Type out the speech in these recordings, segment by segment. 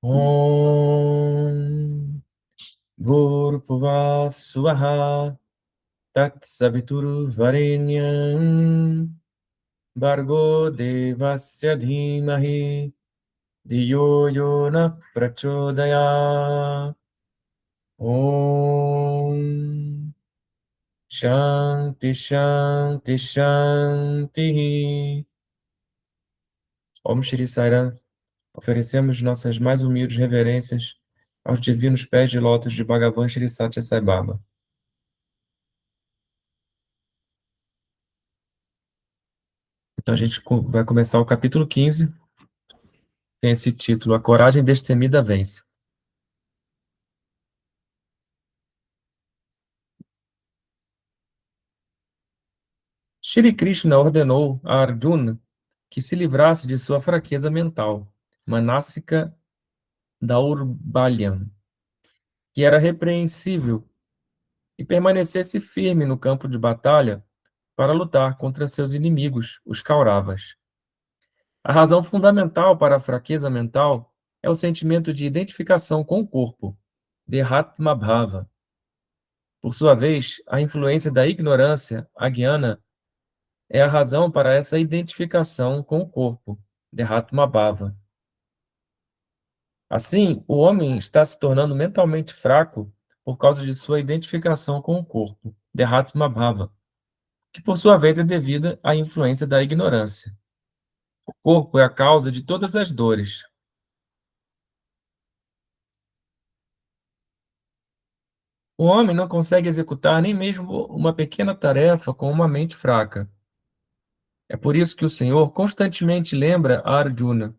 Om Bhurbhuvah Swaha Tatsavituruvarenyam Bhargo Devasya Dhimahi Dhiyo Yo Na Prachodaya. Om Shanti Shanti Shanti. Om Shri Sairam. Oferecemos nossas mais humildes reverências aos divinos pés de lótus de Bhagavan Shri Satya Sai Baba. Então a gente vai começar o capítulo 15, tem esse título: A Coragem Destemida Vence. Shri Krishna ordenou a Arjuna que se livrasse de sua fraqueza mental, Manasika Daurbalyam, que era repreensível, e permanecesse firme no campo de batalha para lutar contra seus inimigos, os Kauravas. A razão fundamental para a fraqueza mental é o sentimento de identificação com o corpo, Dehatma Bhava. Por sua vez, a influência da ignorância, Agyana, é a razão para essa identificação com o corpo, Dehatma Bhava. Assim, o homem está se tornando mentalmente fraco por causa de sua identificação com o corpo, Dehatma Bhava, que por sua vez é devida à influência da ignorância. O corpo é a causa de todas as dores. O homem não consegue executar nem mesmo uma pequena tarefa com uma mente fraca. É por isso que o Senhor constantemente lembra a Arjuna: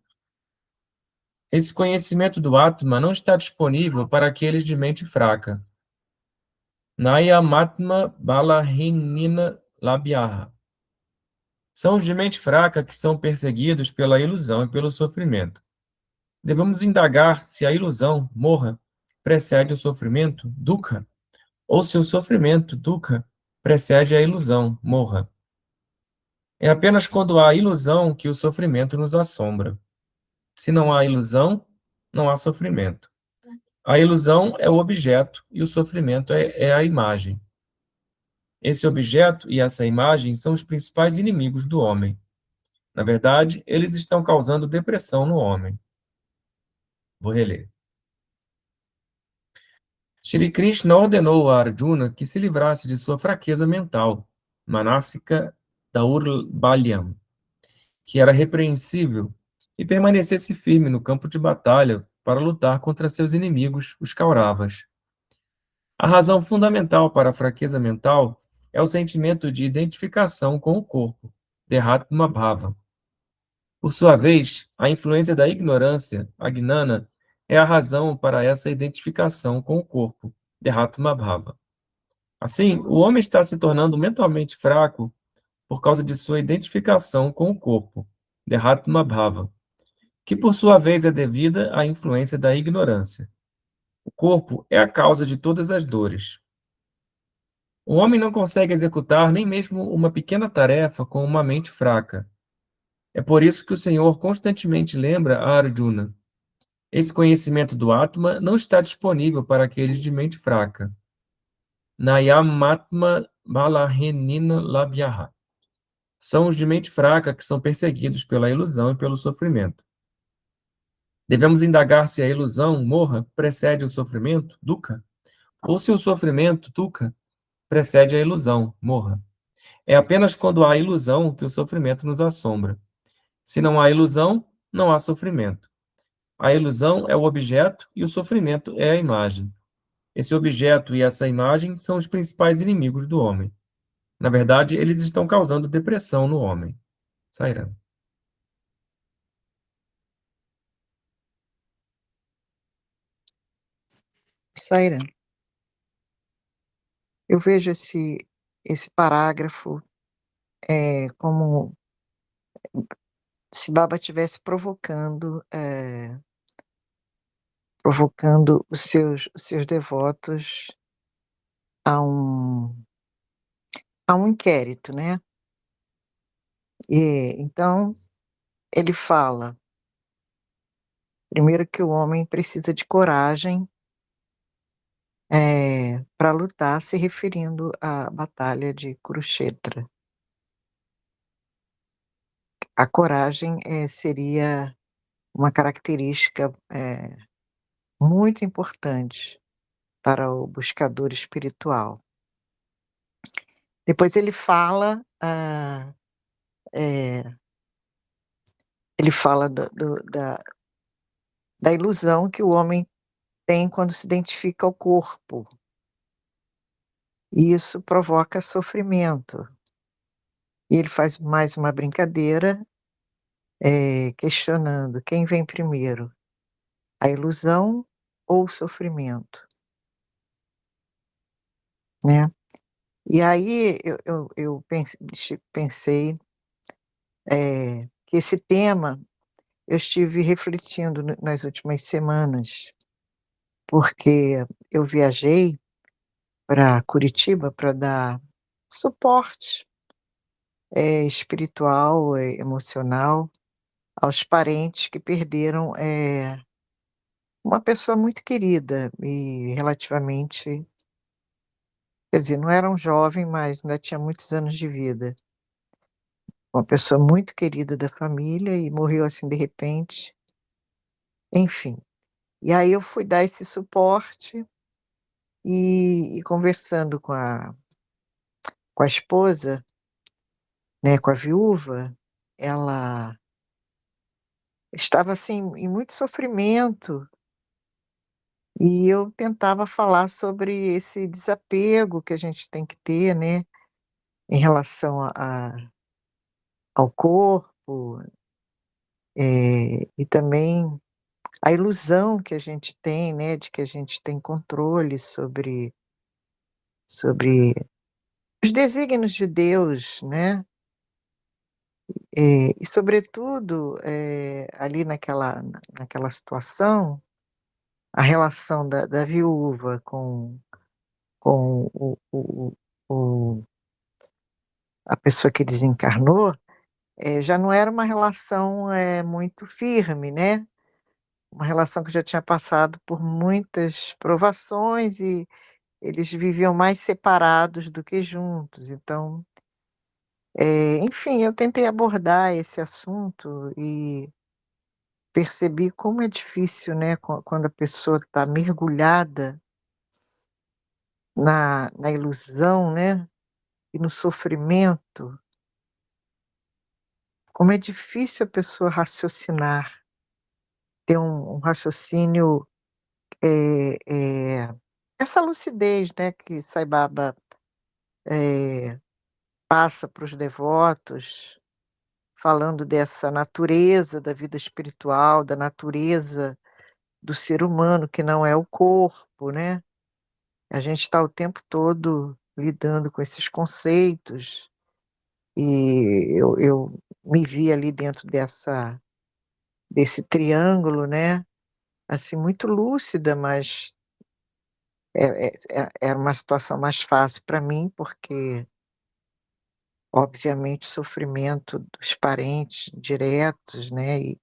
esse conhecimento do Atma não está disponível para aqueles de mente fraca. Nayamatma balahinina labhyaha. São os de mente fraca que são perseguidos pela ilusão e pelo sofrimento. Devemos indagar se a ilusão, morra, precede o sofrimento, dukkha, ou se o sofrimento, dukkha, precede a ilusão, morra. É apenas quando há ilusão que o sofrimento nos assombra. Se não há ilusão, não há sofrimento. A ilusão é o objeto e o sofrimento é a imagem. Esse objeto e essa imagem são os principais inimigos do homem. Na verdade, eles estão causando depressão no homem. Vou reler. Shri Krishna ordenou a Arjuna que se livrasse de sua fraqueza mental, Manasika Daurbalyam, que era repreensível, e permanecesse firme no campo de batalha para lutar contra seus inimigos, os Kauravas. A razão fundamental para a fraqueza mental é o sentimento de identificação com o corpo, Dehatma Bhava. Por sua vez, a influência da ignorância, Agnana, é a razão para essa identificação com o corpo, Dehatma Bhava. Assim, o homem está se tornando mentalmente fraco por causa de sua identificação com o corpo, Dehatma Bhava, que por sua vez é devida à influência da ignorância. O corpo é a causa de todas as dores. O homem não consegue executar nem mesmo uma pequena tarefa com uma mente fraca. É por isso que o Senhor constantemente lembra a Arjuna: esse conhecimento do Atma não está disponível para aqueles de mente fraca. Nayamatma balahenina labhyaha. São os de mente fraca que são perseguidos pela ilusão e pelo sofrimento. Devemos indagar se a ilusão, morra, precede o sofrimento, dukkha, ou se o sofrimento, dukkha, precede a ilusão, morra. É apenas quando há ilusão que o sofrimento nos assombra. Se não há ilusão, não há sofrimento. A ilusão é o objeto e o sofrimento é a imagem. Esse objeto e essa imagem são os principais inimigos do homem. Na verdade, eles estão causando depressão no homem. Sairam. Saira, eu vejo esse parágrafo como se Baba estivesse provocando os seus devotos a um inquérito, né? E então ele fala: Primeiro que o homem precisa de coragem, pra lutar, se referindo à batalha de Kurukshetra. A coragem, seria uma característica, muito importante para o buscador espiritual. Depois eh, ele fala da ilusão que o homem tem quando se identifica ao corpo, e isso provoca sofrimento. E ele faz mais uma brincadeira, questionando: quem vem primeiro, a ilusão ou o sofrimento, né. E aí eu pensei, que esse tema eu estive refletindo nas últimas semanas, porque eu viajei para Curitiba para dar suporte, espiritual, emocional, aos parentes que perderam, uma pessoa muito querida e relativamente, quer dizer, não era um jovem, mas ainda tinha muitos anos de vida. Uma pessoa muito querida da família e morreu assim de repente, enfim. E aí eu fui dar esse suporte e conversando com a esposa, né, com a viúva, ela estava, assim, em muito sofrimento, e eu tentava falar sobre esse desapego que a gente tem que ter, né, em relação ao corpo, e também a ilusão que a gente tem, né, de que a gente tem controle sobre os desígnios de Deus, né, e sobretudo, ali naquela situação, a relação da viúva com o a pessoa que desencarnou, já não era uma relação, muito firme, né, uma relação que já tinha passado por muitas provações e eles viviam mais separados do que juntos. Então, enfim, eu tentei abordar esse assunto e percebi como é difícil, né, quando a pessoa está mergulhada na ilusão, né, e no sofrimento, como é difícil a pessoa raciocinar, ter um raciocínio, eh eh, essa lucidez, né, que Sai Baba, eh, passa para os devotos, falando dessa natureza da vida espiritual, da natureza do ser humano, que não é o corpo, né. A gente está o tempo todo lidando com esses conceitos, e eu me vi ali dentro desse triângulo, né, assim, muito lúcida, mas era uma situação mais fácil para mim, porque, obviamente, o sofrimento dos parentes diretos, né, e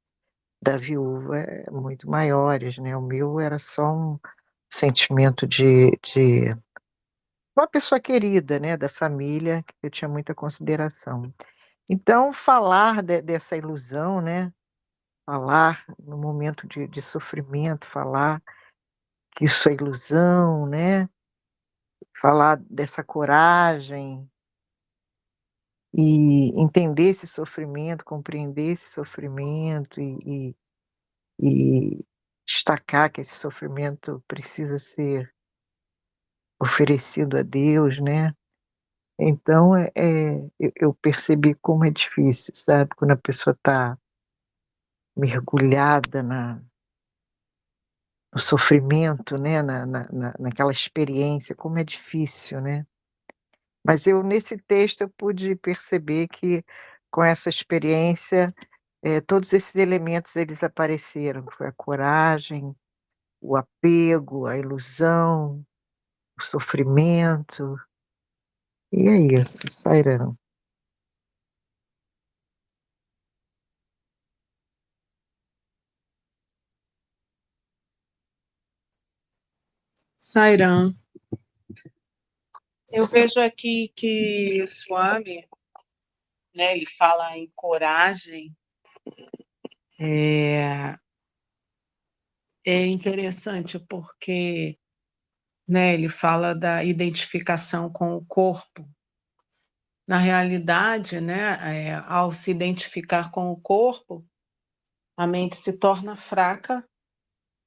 da viúva é muito maiores, né, o meu era só um sentimento de uma pessoa querida, né, da família, que eu tinha muita consideração. Então falar dessa ilusão, né, falar no momento de sofrimento, falar que isso é ilusão, né, falar dessa coragem e entender esse sofrimento, compreender esse sofrimento e destacar que esse sofrimento precisa ser oferecido a Deus, né. Então, eu percebi como é difícil, sabe, quando a pessoa está mergulhada no sofrimento, né, naquela experiência, como é difícil, né. Mas eu nesse texto eu pude perceber que com essa experiência, todos esses elementos eles apareceram, foi a coragem, o apego, a ilusão, o sofrimento, e é isso, sairão. Sairam, eu vejo aqui que o Swami, né, ele fala em coragem. É interessante porque, né, ele fala da identificação com o corpo. Na realidade, né, ao se identificar com o corpo, a mente se torna fraca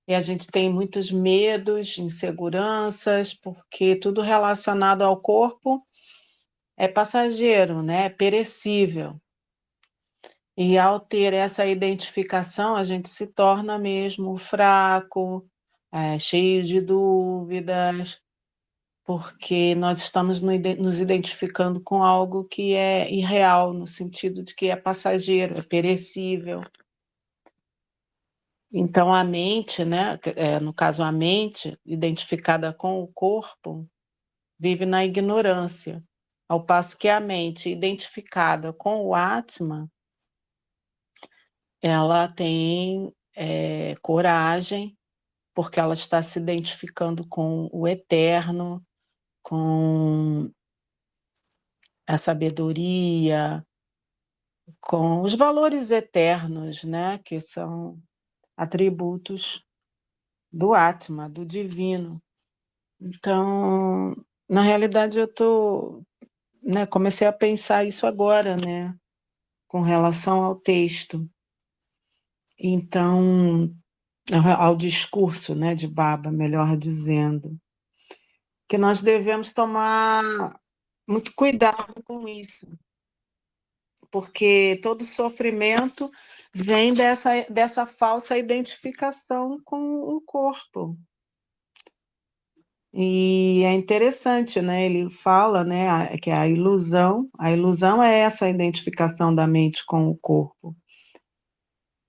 e a gente tem muitos medos, inseguranças, porque tudo relacionado ao corpo é passageiro, né, é perecível. E ao ter essa identificação, a gente se torna mesmo fraco, cheio de dúvidas, porque nós estamos nos identificando com algo que é irreal, no sentido de que é passageiro, é perecível. Então, a mente, né, no caso, a mente, identificada com o corpo, vive na ignorância, ao passo que a mente, identificada com o Atma, ela tem coragem, porque ela está se identificando com o eterno, com a sabedoria, com os valores eternos, né, que são atributos do Atma, do divino. Então, na realidade, né, comecei a pensar isso agora, né, com relação ao texto. Então, ao discurso, né, de Baba, melhor dizendo, que nós devemos tomar muito cuidado com isso, porque todo sofrimento vem dessa falsa identificação com o corpo. E é interessante, né? Ele fala, né, que a ilusão é essa identificação da mente com o corpo.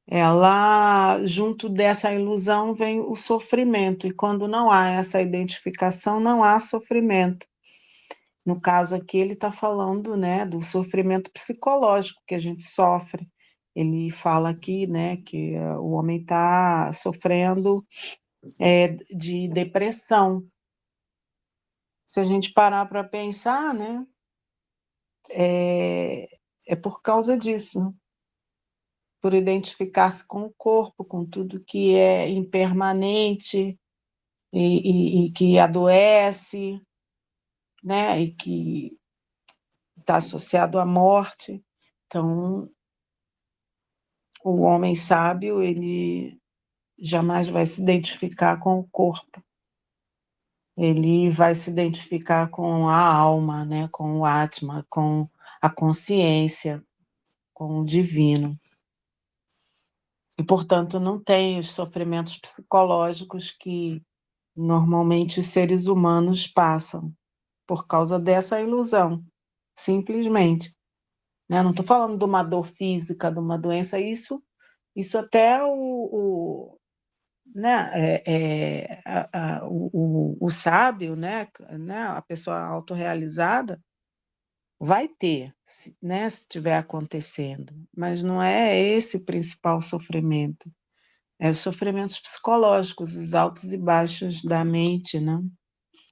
Ela, junto dessa ilusão, vem o sofrimento, e quando não há essa identificação, não há sofrimento. No caso aqui, ele está falando, né, do sofrimento psicológico que a gente sofre. Ele fala aqui, né, que o homem está sofrendo de depressão. Se a gente parar para pensar, né, é por causa disso, né? Por identificar-se com o corpo, com tudo que é impermanente e que adoece, né, e que está associado à morte. Então, o homem sábio, ele jamais vai se identificar com o corpo. Ele vai se identificar com a alma, né, com o Atma, com a consciência, com o divino. E, portanto, não tem os sofrimentos psicológicos que normalmente os seres humanos passam por causa dessa ilusão, simplesmente. Né? Não estou falando de uma dor física, de uma doença, isso até né, o sábio, né, a pessoa autorrealizada, vai ter, né, se estiver acontecendo, mas não é esse o principal sofrimento. É os sofrimentos psicológicos, os altos e baixos da mente, né?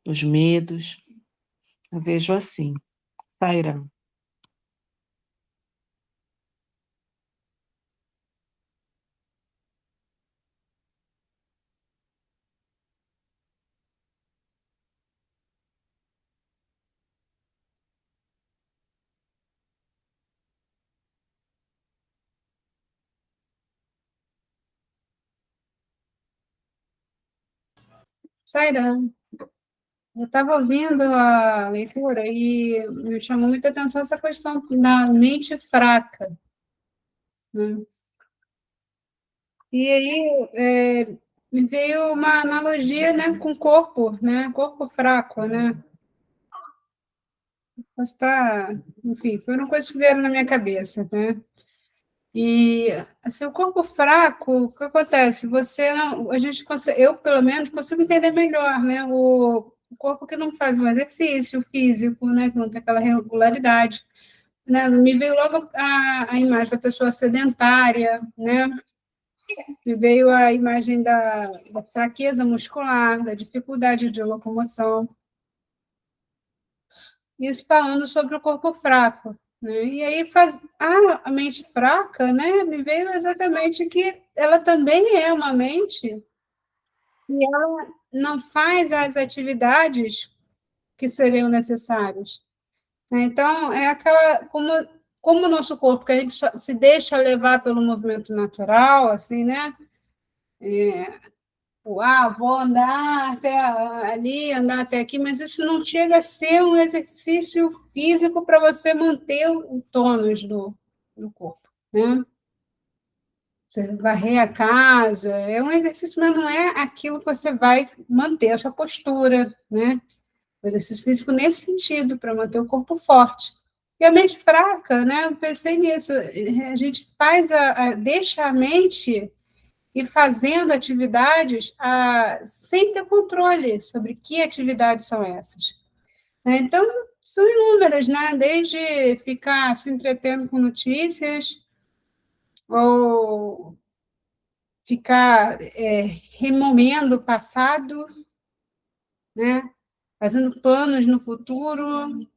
Os medos. Eu vejo assim. Sairã. Sairã, eu estava ouvindo a leitura e me chamou muita atenção essa questão da mente fraca, né? E aí me veio uma analogia, né, com o corpo, né, corpo fraco, né? Enfim, foram coisas que vieram na minha cabeça, né? E assim, o corpo fraco, o que acontece? Você não, a gente consegue, eu pelo menos consigo entender melhor, né? O corpo que não faz um exercício físico, né? Que não tem aquela regularidade, né? Me veio logo a imagem da pessoa sedentária, né? Me veio a imagem da fraqueza muscular, da dificuldade de locomoção. Isso falando sobre o corpo fraco, né? E aí a mente fraca, né? Me veio exatamente que ela também é uma mente e ela não faz as atividades que seriam necessárias, né? Então, é aquela como o nosso corpo, que a gente se deixa levar pelo movimento natural, assim, né? Vou andar até ali, andar até aqui, mas isso não chega a ser um exercício físico para você manter o tônus do corpo, né? Você varrer a casa, é um exercício, mas não é aquilo que você vai manter a sua postura, né? O exercício físico nesse sentido, para manter o corpo forte. E a mente fraca, né? Eu pensei nisso, a gente deixa a mente e fazendo atividades sem ter controle sobre que atividades são essas. Então, são inúmeras, né? Desde ficar se entretendo com notícias, ou ficar remoendo o passado, né? Fazendo planos no futuro.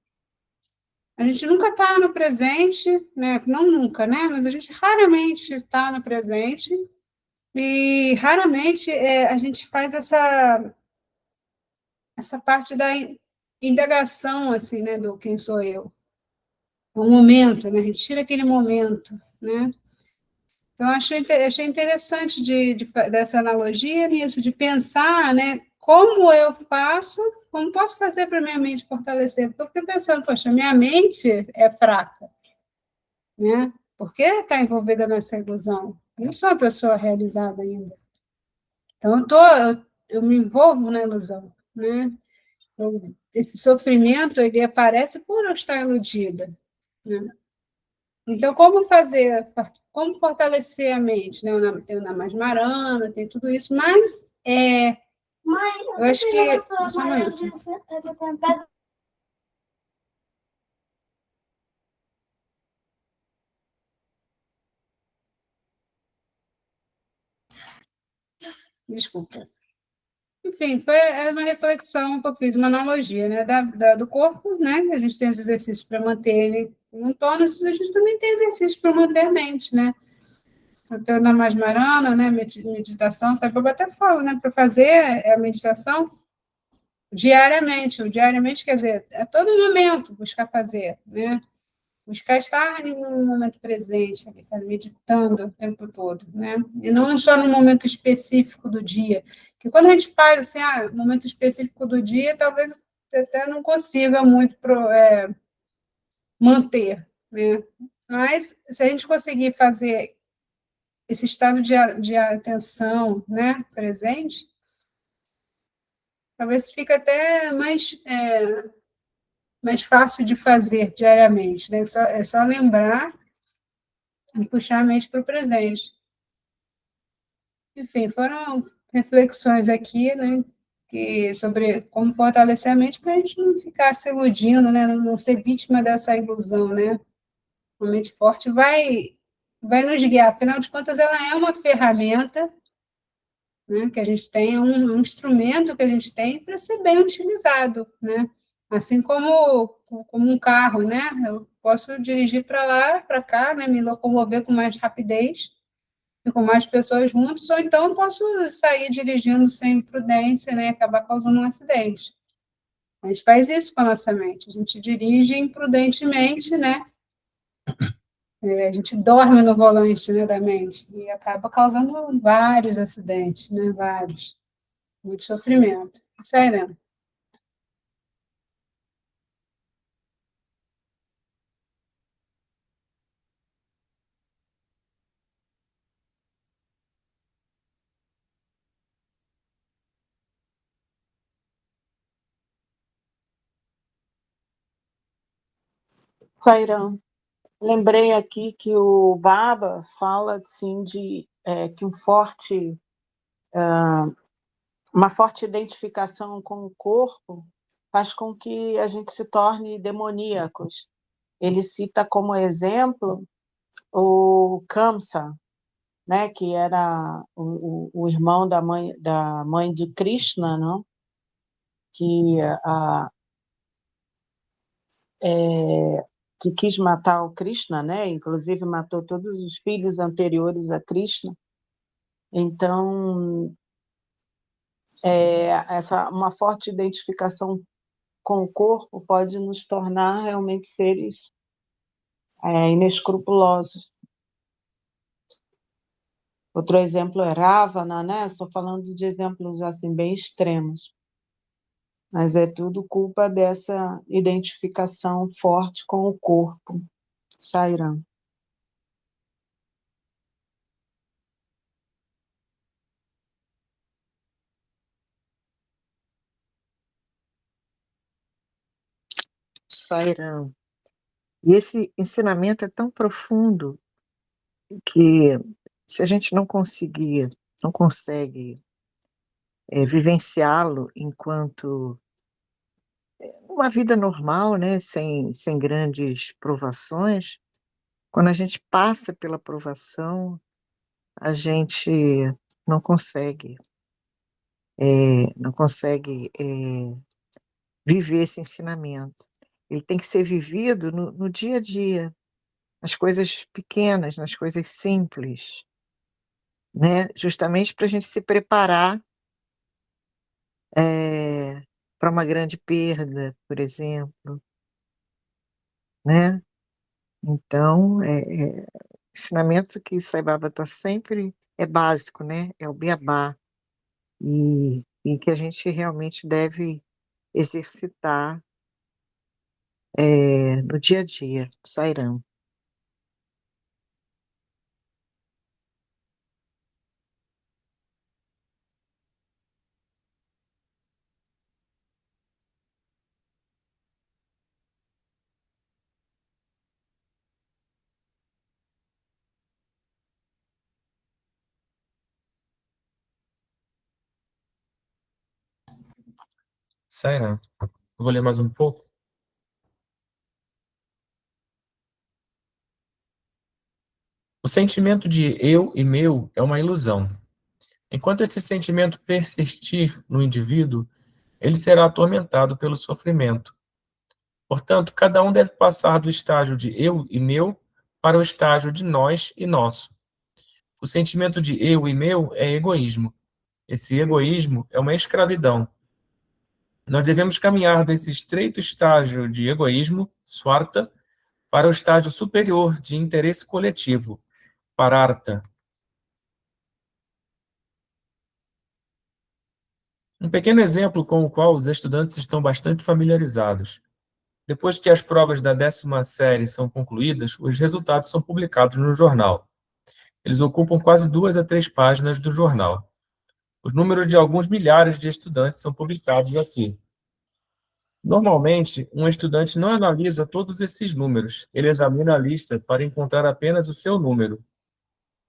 A gente nunca está no presente, né? Não nunca, né? Mas a gente raramente está no presente e raramente a gente faz essa parte da indagação, assim, né, do quem sou eu. O momento, né? A gente tira aquele momento, né? Então, achei interessante dessa analogia nisso, de pensar, né, como posso fazer para minha mente fortalecer? Porque eu fiquei pensando, poxa, minha mente é fraca, né? Por que está envolvida nessa ilusão? Eu não sou uma pessoa realizada ainda. Então, eu me envolvo na ilusão, né? Então, esse sofrimento, ele aparece por eu estar iludida, né? Então, como fortalecer a mente, né? Tem o Namasmarana, tem tudo isso, mas Mãe, eu acho que... Só um minuto. Desculpa. Enfim, foi uma reflexão que eu fiz, uma analogia, né? Do corpo, né? A gente tem os exercícios para manter ele em tônus, a gente também tem exercícios para manter a mente, né? Então, na Masmarana, né? Meditação, sabe? Eu até falo, né? Para fazer a meditação diariamente. O diariamente quer dizer, a todo momento buscar fazer, né? Buscar estar ali no momento presente, ali, meditando o tempo todo, né? E não só no momento específico do dia. Porque quando a gente faz assim, momento específico do dia, talvez até não consiga muito manter, né? Mas se a gente conseguir fazer esse estado de atenção, né, presente, talvez fique até mais fácil de fazer diariamente, né? É só lembrar e puxar a mente para o presente. Enfim, foram reflexões aqui, né, sobre como fortalecer a mente para a gente não ficar se iludindo, né, não ser vítima dessa ilusão, né? A mente forte vai nos guiar, afinal de contas, ela é uma ferramenta, né, que a gente tem, um instrumento que a gente tem para ser bem utilizado, né? Assim como um carro, né? Eu posso dirigir para lá, para cá, né, me locomover com mais rapidez, e com mais pessoas juntos, ou então posso sair dirigindo sem prudência, né, acabar causando um acidente. A gente faz isso com a nossa mente, a gente dirige imprudentemente, né, a gente dorme no volante, né, da mente, e acaba causando vários acidentes, né, vários, muito sofrimento. Sério. Cairão, lembrei aqui que o Baba fala assim que uma forte identificação com o corpo faz com que a gente se torne demoníacos. Ele cita como exemplo o Kamsa, né, que era o irmão da mãe de Krishna, não? Que, que quis matar o Krishna, né? Inclusive matou todos os filhos anteriores a Krishna. Então, uma forte identificação com o corpo pode nos tornar realmente seres inescrupulosos. Outro exemplo é Ravana, né? Estou falando de exemplos assim bem extremos, mas é tudo culpa dessa identificação forte com o corpo. Sairam. Sairam. E esse ensinamento é tão profundo que se a gente não consegue vivenciá-lo enquanto uma vida normal, né, sem grandes provações, quando a gente passa pela provação, a gente não consegue, viver esse ensinamento. Ele tem que ser vivido no dia a dia, nas coisas pequenas, nas coisas simples, né, justamente para a gente se preparar para uma grande perda, por exemplo, né. Então, ensinamento que Sai Baba está sempre é básico, né, é o beabá, e que a gente realmente deve exercitar, no dia a dia. Sairam. Sairam. Vou ler mais um pouco. O sentimento de eu e meu é uma ilusão. Enquanto esse sentimento persistir no indivíduo, ele será atormentado pelo sofrimento. Portanto, cada um deve passar do estágio de eu e meu para o estágio de nós e nosso. O sentimento de eu e meu é egoísmo. Esse egoísmo é uma escravidão. Nós devemos caminhar desse estreito estágio de egoísmo, swarta, para o estágio superior de interesse coletivo, parartha. Um pequeno exemplo com o qual os estudantes estão bastante familiarizados. Depois que as provas da 10ª série são concluídas, os resultados são publicados no jornal. Eles ocupam quase 2 a 3 páginas do jornal. Os números de alguns milhares de estudantes são publicados aqui. Normalmente, um estudante não analisa todos esses números. Ele examina a lista para encontrar apenas o seu número.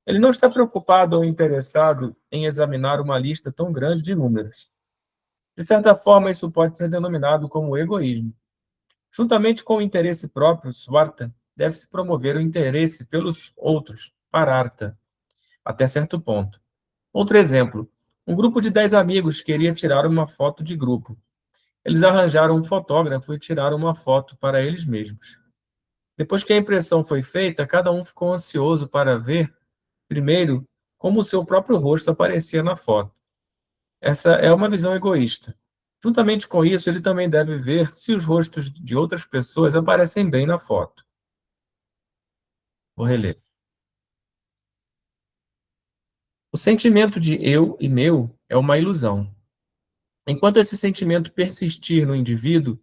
Ele não está preocupado ou interessado em examinar uma lista tão grande de números. De certa forma, isso pode ser denominado como egoísmo. Juntamente com o interesse próprio, swarta, deve-se promover o interesse pelos outros, parartha, até certo ponto. Outro exemplo. Um grupo de 10 amigos queria tirar uma foto de grupo. Eles arranjaram um fotógrafo e tiraram uma foto para eles mesmos. Depois que a impressão foi feita, cada um ficou ansioso para ver, primeiro, como o seu próprio rosto aparecia na foto. Essa é uma visão egoísta. Juntamente com isso, ele também deve ver se os rostos de outras pessoas aparecem bem na foto. Vou reler. O sentimento de eu e meu é uma ilusão. Enquanto esse sentimento persistir no indivíduo,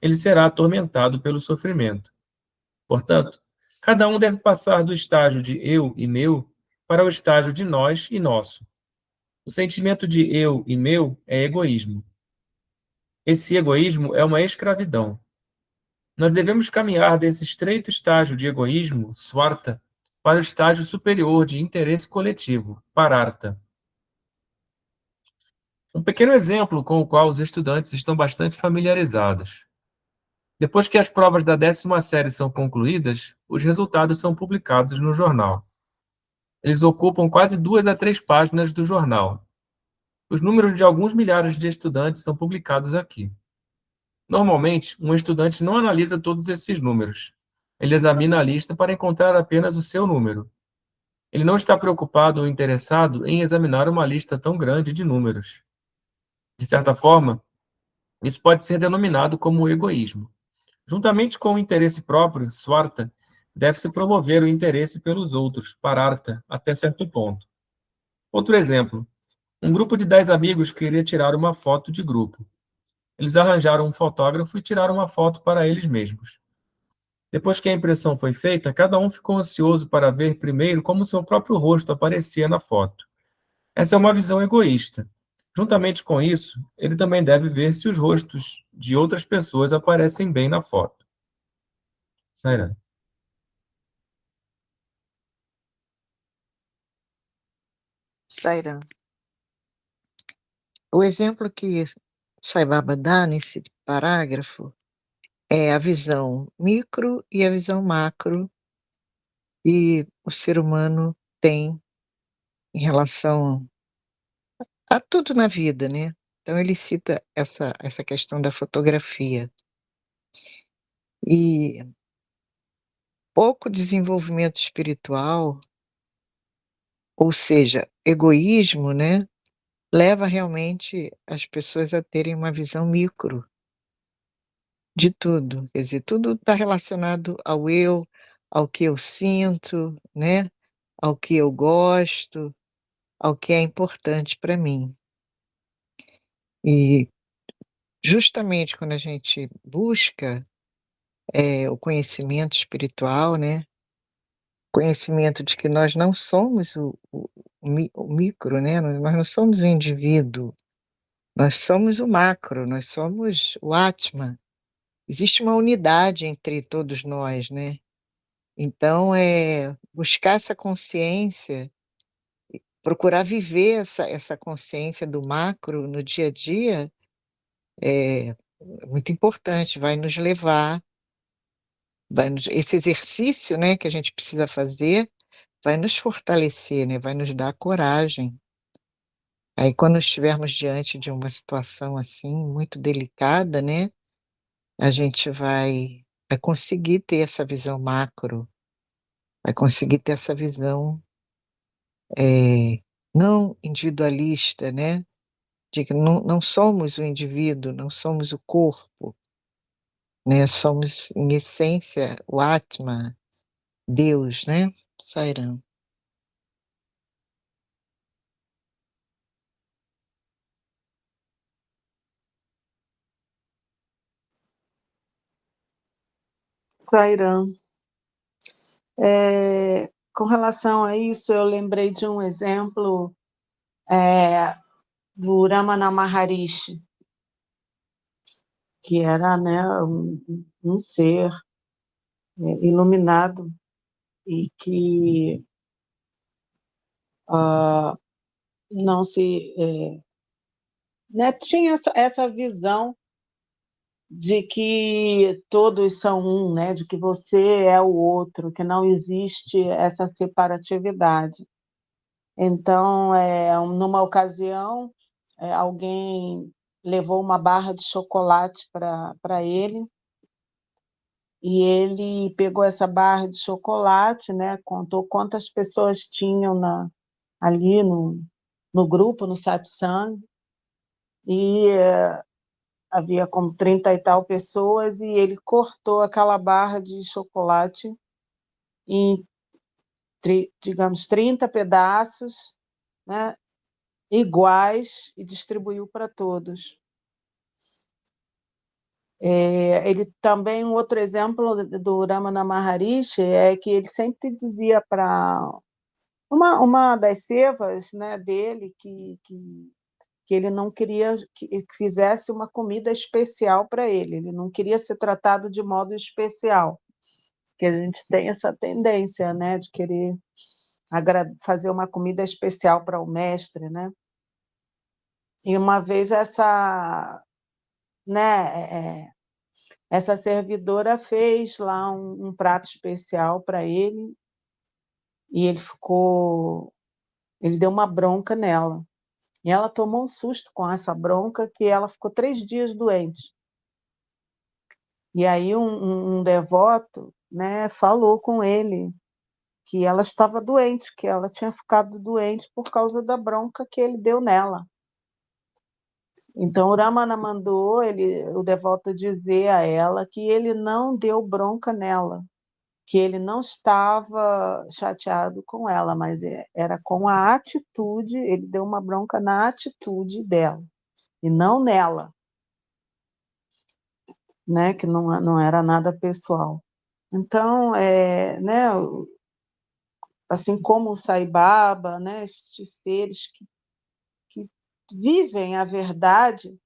ele será atormentado pelo sofrimento. Portanto, cada um deve passar do estágio de eu e meu para o estágio de nós e nosso. O sentimento de eu e meu é egoísmo. Esse egoísmo é uma escravidão. Nós devemos caminhar desse estreito estágio de egoísmo, swarta, para o estágio superior de interesse coletivo, parartha. Um pequeno exemplo com o qual os estudantes estão bastante familiarizados. Depois que as provas da 10ª série são concluídas, os resultados são publicados no jornal. Eles ocupam quase 2 a 3 páginas do jornal. Os números de alguns milhares de estudantes são publicados aqui. Normalmente, um estudante não analisa todos esses números. Ele examina a lista para encontrar apenas o seu número. Ele não está preocupado ou interessado em examinar uma lista tão grande de números. De certa forma, isso pode ser denominado como egoísmo. Juntamente com o interesse próprio, swarta, deve-se promover o interesse pelos outros, parartha, até certo ponto. Outro exemplo. Um grupo de 10 amigos queria tirar uma foto de grupo. Eles arranjaram um fotógrafo e tiraram uma foto para eles mesmos. Depois que a impressão foi feita, cada um ficou ansioso para ver primeiro como seu próprio rosto aparecia na foto. Essa é uma visão egoísta. Juntamente com isso, ele também deve ver se os rostos de outras pessoas aparecem bem na foto. Sairá. Sairam. O exemplo que Sai Baba dá nesse parágrafo é a visão micro e a visão macro que o ser humano tem em relação a tudo na vida, né. Então ele cita essa questão da fotografia. E pouco desenvolvimento espiritual, ou seja, egoísmo, né, leva realmente as pessoas a terem uma visão micro de tudo. Quer dizer, tudo está relacionado ao eu, ao que eu sinto, né, ao que eu gosto, ao que é importante para mim. E justamente quando a gente busca, o conhecimento espiritual, né, conhecimento de que nós não somos o micro, né, nós não somos o indivíduo, nós somos o macro, nós somos o Atma. Existe uma unidade entre todos nós, né. Então, buscar essa consciência, procurar viver essa consciência do macro no dia a dia é muito importante, vai nos esse exercício, né, que a gente precisa fazer, vai nos fortalecer, né, vai nos dar coragem. Aí quando estivermos diante de uma situação, assim, muito delicada, né, a gente vai conseguir ter essa visão macro, vai conseguir ter essa visão, não individualista, né, de que não somos o indivíduo, não somos o corpo, né, somos em essência o Atma, Deus, né, Sairam. Sairam. Com relação a isso, eu lembrei de um exemplo do Ramana Maharishi, que era, né, um ser iluminado e que não se, né, tinha essa visão de que todos são um, né, de que você é o outro, que não existe essa separatividade. Então, numa ocasião, alguém levou uma barra de chocolate para ele, e ele pegou essa barra de chocolate, né, contou quantas pessoas tinham ali no grupo, no satsang, e havia como 30 e tal pessoas, e ele cortou aquela barra de chocolate em, digamos, 30 pedaços, né, iguais, e distribuiu para todos. Ele também, um outro exemplo do Ramana Maharishi é que ele sempre dizia para uma das sevas, né, dele que ele não queria que fizesse uma comida especial para ele, ele não queria ser tratado de modo especial, que a gente tem essa tendência, né, de querer fazer uma comida especial para o mestre, né? E uma vez né, essa servidora fez lá um prato especial para ele, e ele deu uma bronca nela. E ela tomou um susto com essa bronca que ela ficou 3 dias doente. E aí um devoto, né, falou com ele que ela estava doente, que ela tinha ficado doente por causa da bronca que ele deu nela. Então o Ramana mandou o devoto dizer a ela que ele não deu bronca nela, que ele não estava chateado com ela, mas era com a atitude, ele deu uma bronca na atitude dela, e não nela, né, que não era nada pessoal. Então, né, assim como o Sai Baba, né, esses seres que vivem a verdade,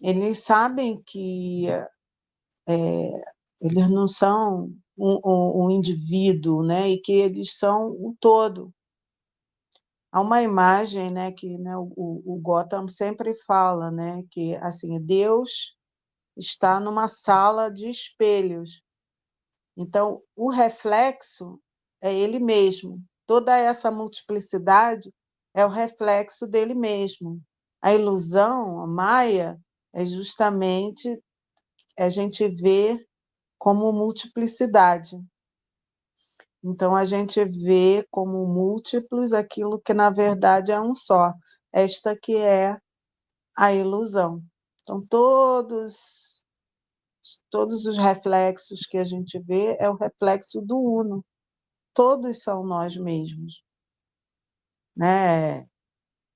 eles sabem que eles não são um indivíduo, né, e que eles são um todo. Há uma imagem, né, que, né, o Gotham sempre fala, né, que assim, Deus está numa sala de espelhos. Então, o reflexo é ele mesmo. Toda essa multiplicidade é o reflexo dele mesmo. A ilusão, a Maia, é justamente a gente ver como multiplicidade. Então, a gente vê como múltiplos aquilo que, na verdade, é um só. Esta que é a ilusão. Então, todos os reflexos que a gente vê é o reflexo do Uno. Todos são nós mesmos. Né?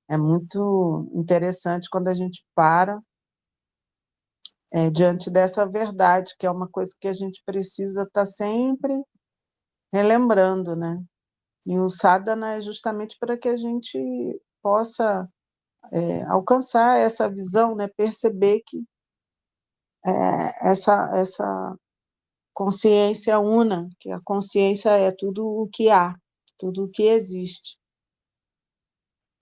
É muito interessante quando a gente para diante dessa verdade, que é uma coisa que a gente precisa estar sempre relembrando, né? E o sadhana é justamente para que a gente possa alcançar essa visão, né? Perceber que essa consciência una, que a consciência é tudo o que há, tudo o que existe.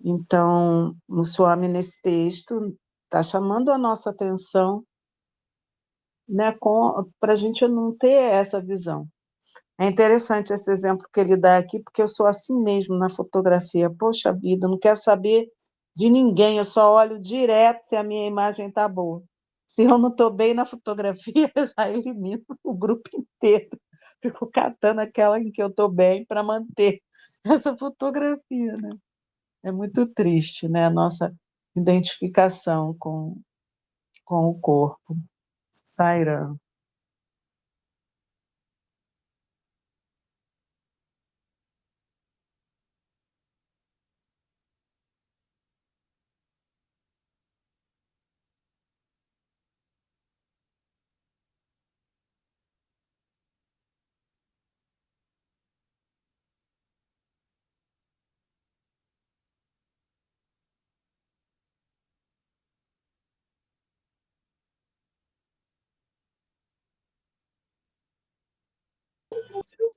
Então, o Swami, nesse texto, está chamando a nossa atenção, né, para a gente não ter essa visão. É interessante esse exemplo que ele dá aqui, porque eu sou assim mesmo na fotografia. Poxa vida, eu não quero saber de ninguém, eu só olho direto se a minha imagem está boa. Se eu não estou bem na fotografia, eu já elimino o grupo inteiro. Fico catando aquela em que eu estou bem para manter essa fotografia, né? É muito triste, né, a nossa identificação com o corpo. Sairã.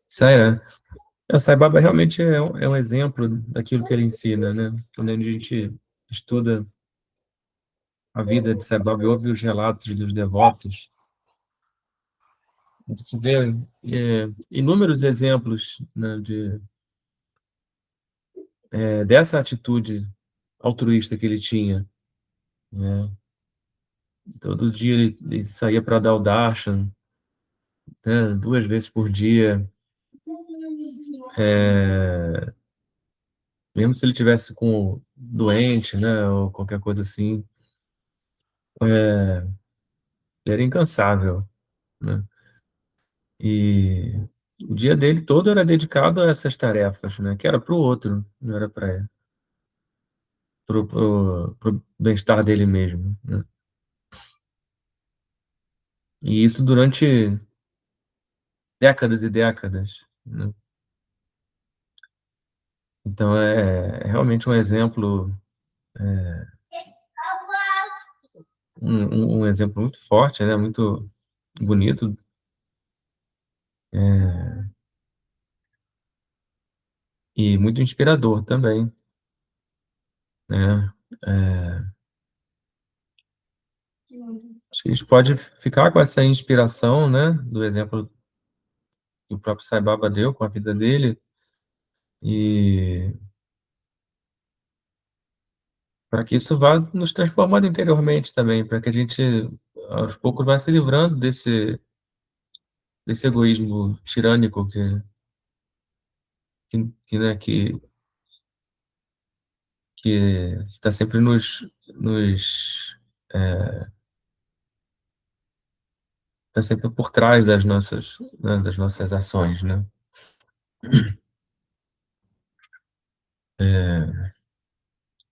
Saira, o Sai Baba realmente é um exemplo daquilo que ele ensina, né? Quando a gente estuda a vida de Sai Baba e ouve os relatos dos devotos, a gente vê inúmeros exemplos, né, dessa atitude altruísta que ele tinha, né? Todo dia ele saía para dar o darshan, né, 2 vezes por dia, mesmo se ele tivesse com doente, né, ou qualquer coisa assim, ele era incansável, né? E o dia dele todo era dedicado a essas tarefas, né, que era para o outro, não era para o bem-estar dele mesmo, né? E isso durante décadas e décadas, né? Então é realmente um exemplo, um exemplo muito forte, né? Muito bonito, e muito inspirador também, né? Acho que a gente pode ficar com essa inspiração, né? Do exemplo que o próprio Sai Baba deu com a vida dele, E para que isso vá nos transformando interiormente também, para que a gente, aos poucos, vá se livrando desse egoísmo tirânico né, que está sempre está sempre por trás das nossas, né, das nossas ações, né?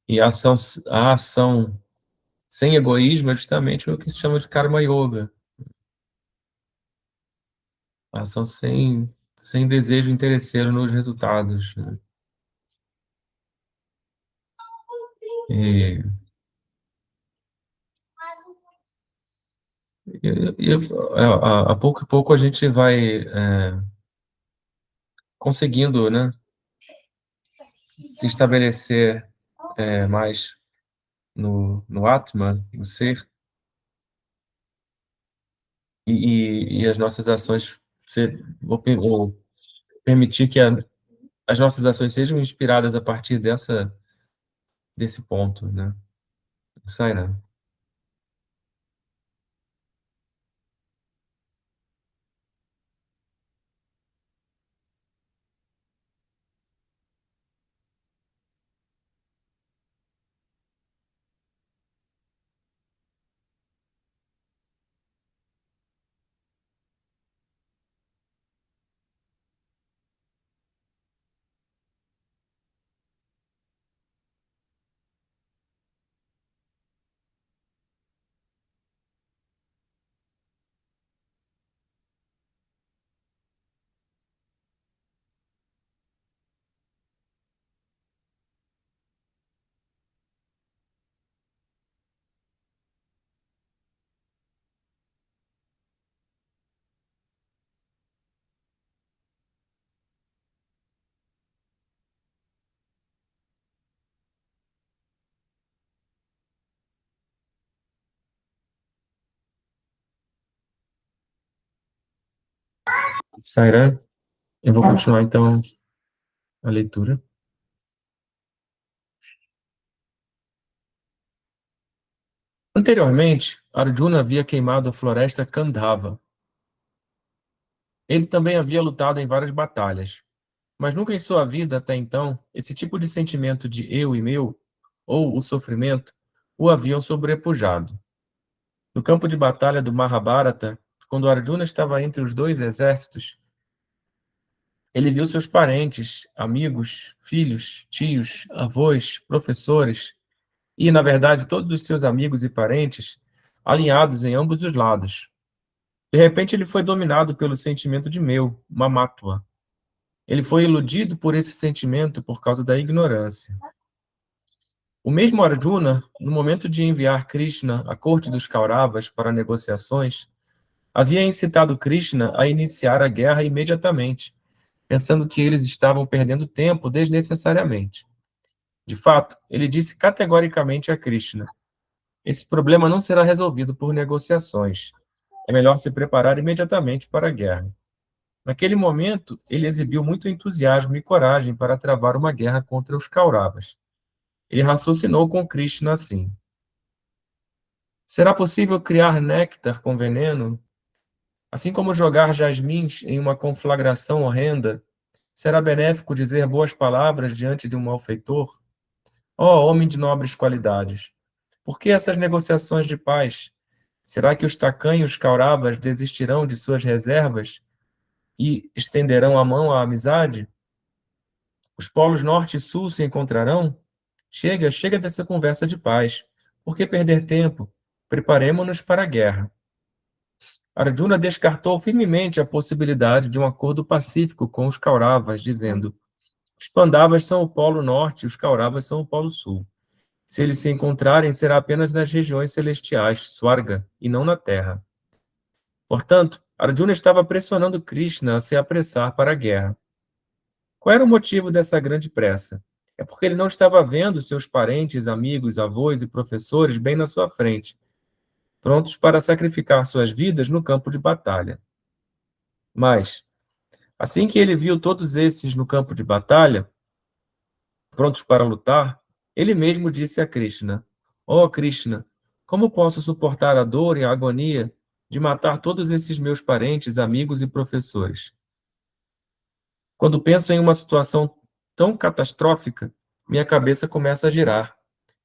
E a ação sem egoísmo é justamente o que se chama de karma yoga. A ação sem desejo interesseiro nos resultados, né? E, a pouco e pouco a gente vai conseguindo, né, se estabelecer mais no Atman, no ser, e as nossas ações ou permitir que as nossas ações sejam inspiradas a partir desse ponto, né? Sai, né? Sairan, eu vou continuar então a leitura. Anteriormente, Arjuna havia queimado a floresta Kandhava. Ele também havia lutado em várias batalhas, mas nunca em sua vida, até então, esse tipo de sentimento de eu e meu, ou o sofrimento, o haviam sobrepujado. No campo de batalha do Mahabharata, quando Arjuna estava entre os dois exércitos, ele viu seus parentes, amigos, filhos, tios, avós, professores e, na verdade, todos os seus amigos e parentes alinhados em ambos os lados. De repente, ele foi dominado pelo sentimento de meu, Mamatwa. Ele foi iludido por esse sentimento por causa da ignorância. O mesmo Arjuna, no momento de enviar Krishna à corte dos Kauravas para negociações, havia incitado Krishna a iniciar a guerra imediatamente, pensando que eles estavam perdendo tempo desnecessariamente. De fato, ele disse categoricamente a Krishna: esse problema não será resolvido por negociações. É melhor se preparar imediatamente para a guerra. Naquele momento, ele exibiu muito entusiasmo e coragem para travar uma guerra contra os Kauravas. Ele raciocinou com Krishna assim: será possível criar néctar com veneno? Assim como jogar jasmins em uma conflagração horrenda, será benéfico dizer boas palavras diante de um malfeitor? Ó homem de nobres qualidades, por que essas negociações de paz? Será que os tacanhos Kauravas desistirão de suas reservas e estenderão a mão à amizade? Os polos norte e sul se encontrarão? Chega, chega dessa conversa de paz. Por que perder tempo? Preparemo-nos para a guerra. Arjuna descartou firmemente a possibilidade de um acordo pacífico com os Kauravas, dizendo: os Pandavas são o polo norte e os Kauravas são o polo sul. Se eles se encontrarem, será apenas nas regiões celestiais, Swarga, e não na Terra. Portanto, Arjuna estava pressionando Krishna a se apressar para a guerra. Qual era o motivo dessa grande pressa? É porque ele não estava vendo seus parentes, amigos, avós e professores bem na sua frente, prontos para sacrificar suas vidas no campo de batalha. Mas, assim que ele viu todos esses no campo de batalha, prontos para lutar, ele mesmo disse a Krishna: Ó Krishna, como posso suportar a dor e a agonia de matar todos esses meus parentes, amigos e professores? Quando penso em uma situação tão catastrófica, minha cabeça começa a girar.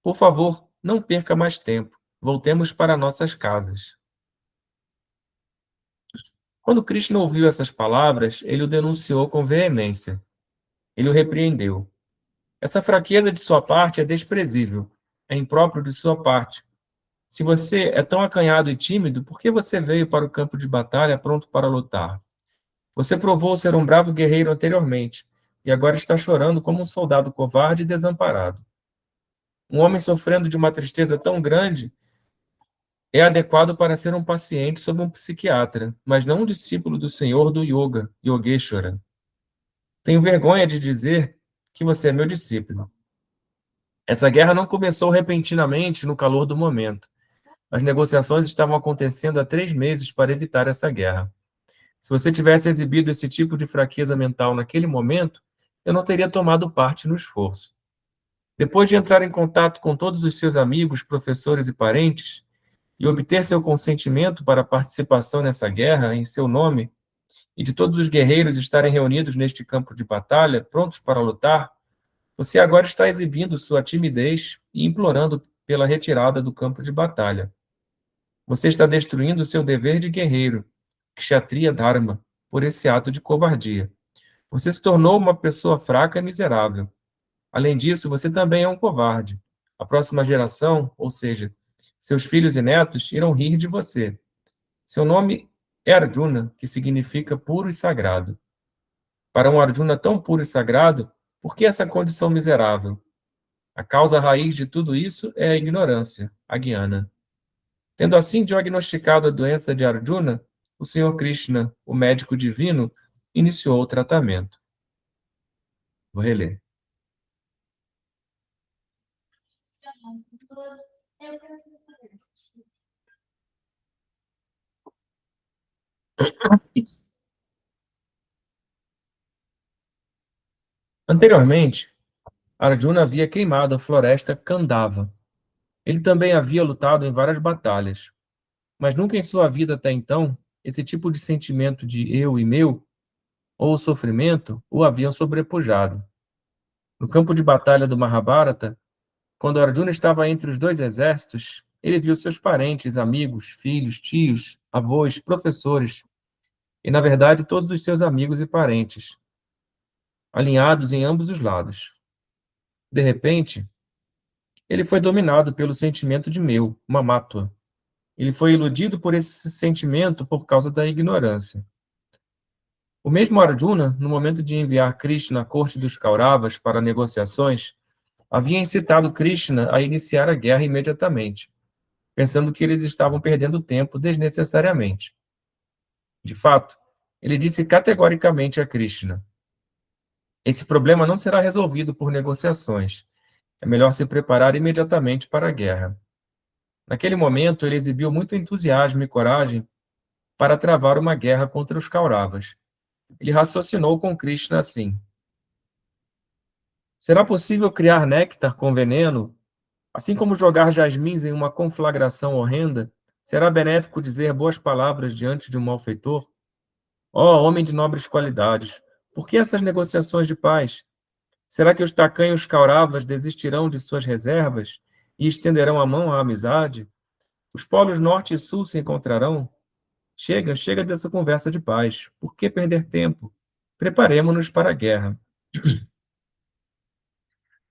Por favor, não perca mais tempo. Voltemos para nossas casas. Quando Krishna ouviu essas palavras, ele o denunciou com veemência. Ele o repreendeu. Essa fraqueza de sua parte é desprezível. É impróprio de sua parte. Se você é tão acanhado e tímido, por que você veio para o campo de batalha pronto para lutar? Você provou ser um bravo guerreiro anteriormente, e agora está chorando como um soldado covarde e desamparado. Um homem sofrendo de uma tristeza tão grande é adequado para ser um paciente sob um psiquiatra, mas não um discípulo do Senhor do Yoga, Yogeshwara. Tenho vergonha de dizer que você é meu discípulo. Essa guerra não começou repentinamente no calor do momento. As negociações estavam acontecendo há 3 meses para evitar essa guerra. Se você tivesse exibido esse tipo de fraqueza mental naquele momento, eu não teria tomado parte no esforço. Depois de entrar em contato com todos os seus amigos, professores e parentes, e obter seu consentimento para a participação nessa guerra em seu nome, e de todos os guerreiros estarem reunidos neste campo de batalha, prontos para lutar, você agora está exibindo sua timidez e implorando pela retirada do campo de batalha. Você está destruindo seu dever de guerreiro, Kshatriya Dharma, por esse ato de covardia. Você se tornou uma pessoa fraca e miserável. Além disso, você também é um covarde. A próxima geração, ou seja, seus filhos e netos, irão rir de você. Seu nome é Arjuna, que significa puro e sagrado. Para um Arjuna tão puro e sagrado, por que essa condição miserável? A causa raiz de tudo isso é a ignorância, a Jnana. Tendo assim diagnosticado a doença de Arjuna, o Senhor Krishna, o médico divino, iniciou o tratamento. Vou reler. Anteriormente, Arjuna havia queimado a floresta Kandava. Ele também havia lutado em várias batalhas, mas nunca em sua vida até então, esse tipo de sentimento de eu e meu, ou sofrimento, o haviam sobrepujado. No campo de batalha do Mahabharata, quando Arjuna estava entre os 2 exércitos, ele viu seus parentes, amigos, filhos, tios, avós, professores, e, na verdade, todos os seus amigos e parentes, alinhados em ambos os lados. De repente, ele foi dominado pelo sentimento de meu, Mamátua. Ele foi iludido por esse sentimento por causa da ignorância. O mesmo Arjuna, no momento de enviar Krishna à corte dos Kauravas para negociações, havia incitado Krishna a iniciar a guerra imediatamente, pensando que eles estavam perdendo tempo desnecessariamente. De fato, ele disse categoricamente a Krishna: esse problema não será resolvido por negociações. É melhor se preparar imediatamente para a guerra. Naquele momento, ele exibiu muito entusiasmo e coragem para travar uma guerra contra os Kauravas. Ele raciocinou com Krishna assim: será possível criar néctar com veneno? Assim como jogar jasmins em uma conflagração horrenda, será benéfico dizer boas palavras diante de um malfeitor? Ó, homem de nobres qualidades, por que essas negociações de paz? Será que os tacanhos Kauravas desistirão de suas reservas e estenderão a mão à amizade? Os polos norte e sul se encontrarão? Chega, chega dessa conversa de paz. Por que perder tempo? Preparemo-nos para a guerra.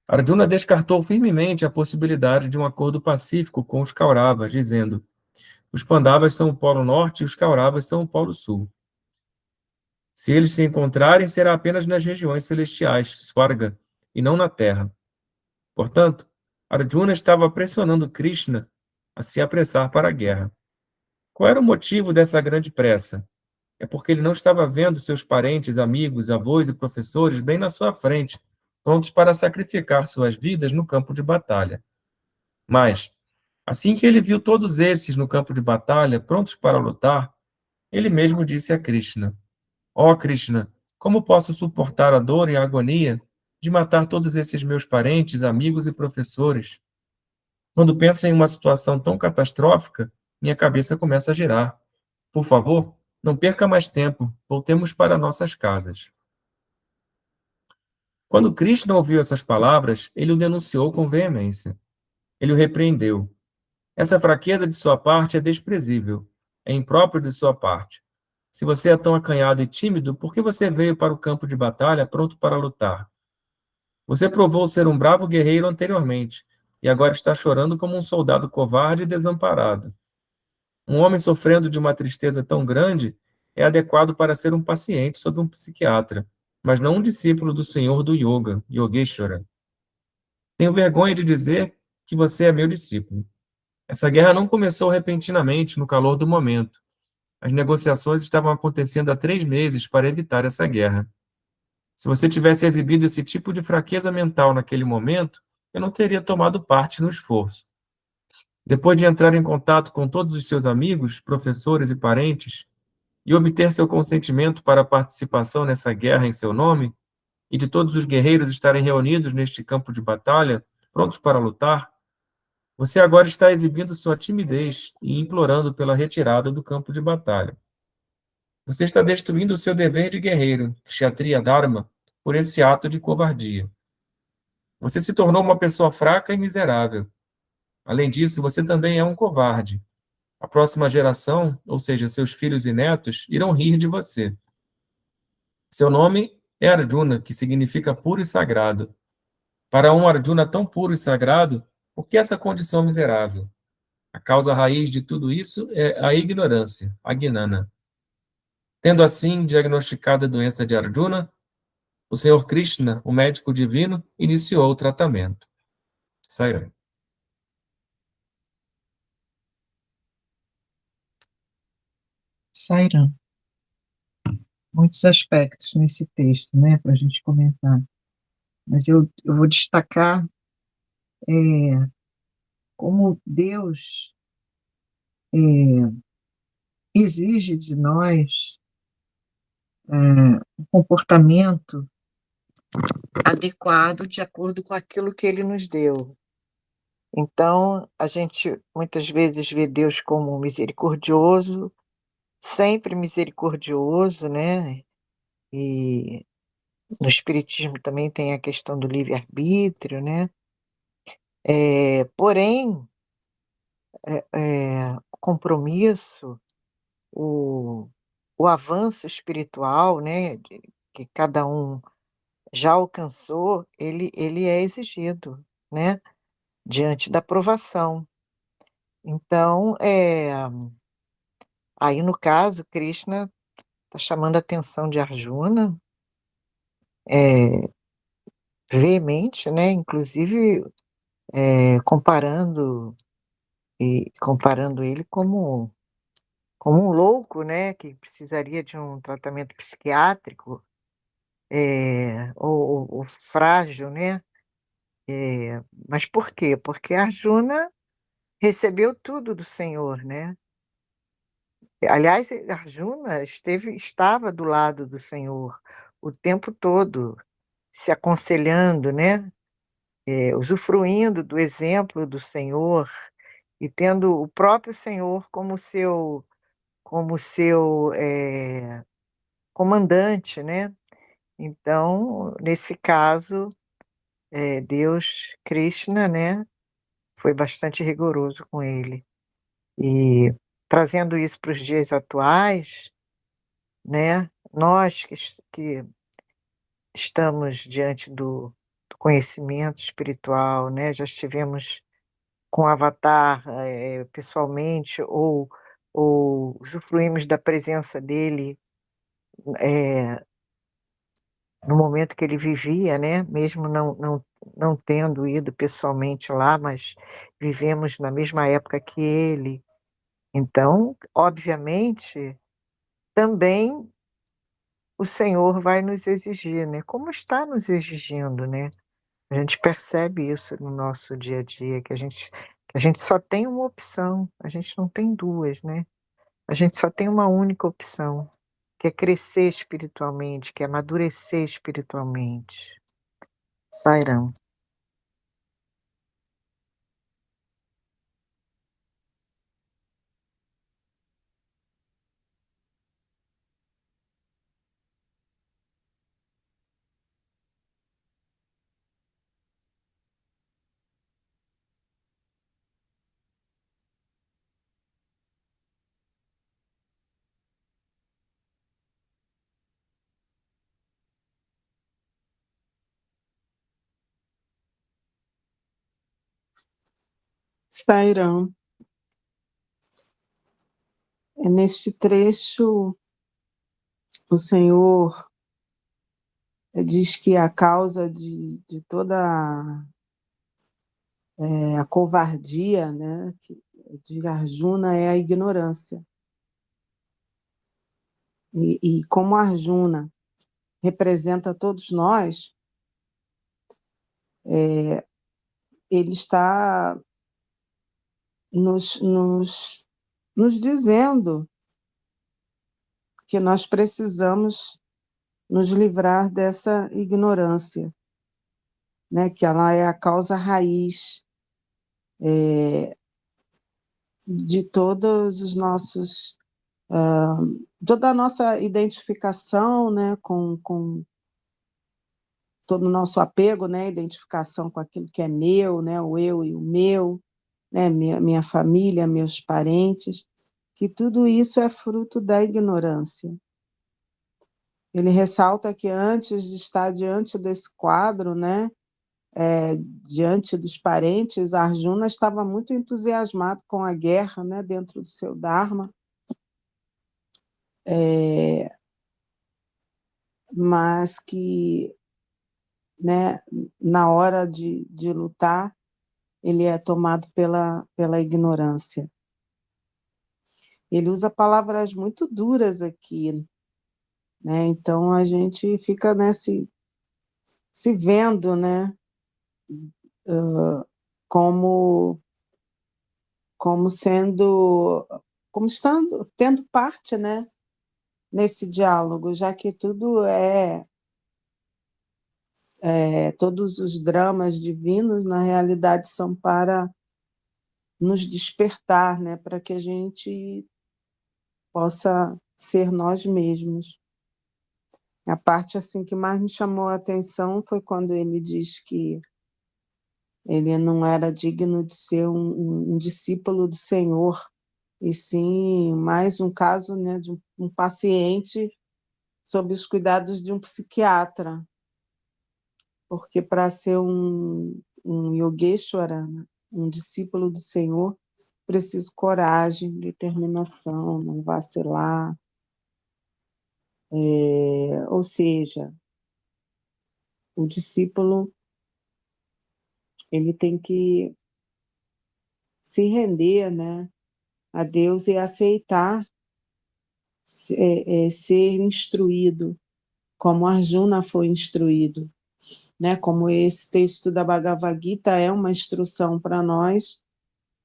Arjuna descartou firmemente a possibilidade de um acordo pacífico com os Kauravas, dizendo: os Pandavas são o polo norte e os Kauravas são o polo sul. Se eles se encontrarem, será apenas nas regiões celestiais, Swarga, e não na Terra. Portanto, Arjuna estava pressionando Krishna a se apressar para a guerra. Qual era o motivo dessa grande pressa? É porque ele não estava vendo seus parentes, amigos, avós e professores bem na sua frente, prontos para sacrificar suas vidas no campo de batalha. Mas, assim que ele viu todos esses no campo de batalha, prontos para lutar, ele mesmo disse a Krishna: ó Krishna, como posso suportar a dor e a agonia de matar todos esses meus parentes, amigos e professores. Quando penso em uma situação tão catastrófica, minha cabeça começa a girar. Por favor, não perca mais tempo. Voltemos para nossas casas. Quando Krishna ouviu essas palavras, ele o denunciou com veemência. Ele o repreendeu. Essa fraqueza de sua parte é desprezível. É impróprio de sua parte. Se você é tão acanhado e tímido, por que você veio para o campo de batalha pronto para lutar? Você provou ser um bravo guerreiro anteriormente, e agora está chorando como um soldado covarde e desamparado. Um homem sofrendo de uma tristeza tão grande é adequado para ser um paciente sob um psiquiatra, mas não um discípulo do senhor do yoga, Yogeshwara. Tenho vergonha de dizer que você é meu discípulo. Essa guerra não começou repentinamente, no calor do momento. As negociações estavam acontecendo há 3 meses para evitar essa guerra. Se você tivesse exibido esse tipo de fraqueza mental naquele momento, eu não teria tomado parte no esforço. Depois de entrar em contato com todos os seus amigos, professores e parentes, e obter seu consentimento para a participação nessa guerra em seu nome, e de todos os guerreiros estarem reunidos neste campo de batalha, prontos para lutar, você agora está exibindo sua timidez e implorando pela retirada do campo de batalha. Você está destruindo o seu dever de guerreiro, Kshatriya Dharma, por esse ato de covardia. Você se tornou uma pessoa fraca e miserável. Além disso, você também é um covarde. A próxima geração, ou seja, seus filhos e netos, irão rir de você. Seu nome é Arjuna, que significa puro e sagrado. Para um Arjuna tão puro e sagrado, por que essa condição miserável? A causa raiz de tudo isso é a ignorância, a Agnana. Tendo assim diagnosticada a doença de Arjuna, o Senhor Krishna, o médico divino, iniciou o tratamento. Sairam. Sairam. Muitos aspectos nesse texto, né, para a gente comentar. Mas eu vou destacar como Deus exige de nós um comportamento adequado de acordo com aquilo que Ele nos deu. Então, a gente muitas vezes vê Deus como misericordioso, sempre misericordioso, né? E no Espiritismo também tem a questão do livre-arbítrio, né? Porém, o compromisso, o, o avanço espiritual, né? Que cada um já alcançou, ele é exigido, né? Diante da provação. Então, aí no caso, Krishna está chamando a atenção de Arjuna, veemente, né? Inclusive comparando ele como um louco, né? Que precisaria de um tratamento psiquiátrico, ou frágil, né? Mas por quê? Porque Arjuna recebeu tudo do Senhor, né? Aliás, Arjuna estava do lado do Senhor o tempo todo, se aconselhando, né? Usufruindo do exemplo do Senhor e tendo o próprio Senhor como seu comandante, né? Então, nesse caso, Deus, Krishna, né, foi bastante rigoroso com ele. E trazendo isso para os dias atuais, né, nós que estamos diante do conhecimento espiritual, né, já estivemos com o Avatar pessoalmente, ou usufruímos da presença dele no momento que ele vivia, né, mesmo não tendo ido pessoalmente lá, mas vivemos na mesma época que ele. Então, obviamente, também o Senhor vai nos exigir, né, como está nos exigindo, né. A gente percebe isso no nosso dia a dia, que a gente só tem uma opção, a gente não tem duas, né. A gente só tem uma única opção, que é crescer espiritualmente, que é amadurecer espiritualmente. sairão. Sairão. Neste trecho, o Senhor diz que a causa de toda a covardia, né, de Arjuna é a ignorância. E como Arjuna representa todos nós, ele está nos dizendo que nós precisamos nos livrar dessa ignorância, né, que ela é a causa raiz de todos os nossos, toda a nossa identificação, né, com todo o nosso apego, né, identificação com aquilo que é meu, né, o eu e o meu, né, minha família, meus parentes, que tudo isso é fruto da ignorância. Ele ressalta que antes de estar diante desse quadro, né, diante dos parentes, Arjuna estava muito entusiasmado com a guerra, né, dentro do seu Dharma, mas que, né, na hora de lutar, ele é tomado pela ignorância. Ele usa palavras muito duras aqui, né? Então a gente fica, né, se vendo, né, como sendo, como estando, tendo parte, né, nesse diálogo, já que tudo todos os dramas divinos, na realidade, são para nos despertar, né, para que a gente possa ser nós mesmos. A parte assim que mais me chamou a atenção foi quando ele diz que ele não era digno de ser um discípulo do Senhor, e sim mais um caso, né, de um paciente sob os cuidados de um psiquiatra, porque para ser um Yogeshwara, né, um discípulo do Senhor, preciso coragem, determinação, não vacilar, ou seja, o discípulo ele tem que se render, né, a Deus e aceitar ser instruído, como Arjuna foi instruído, né? Como esse texto da Bhagavad Gita é uma instrução para nós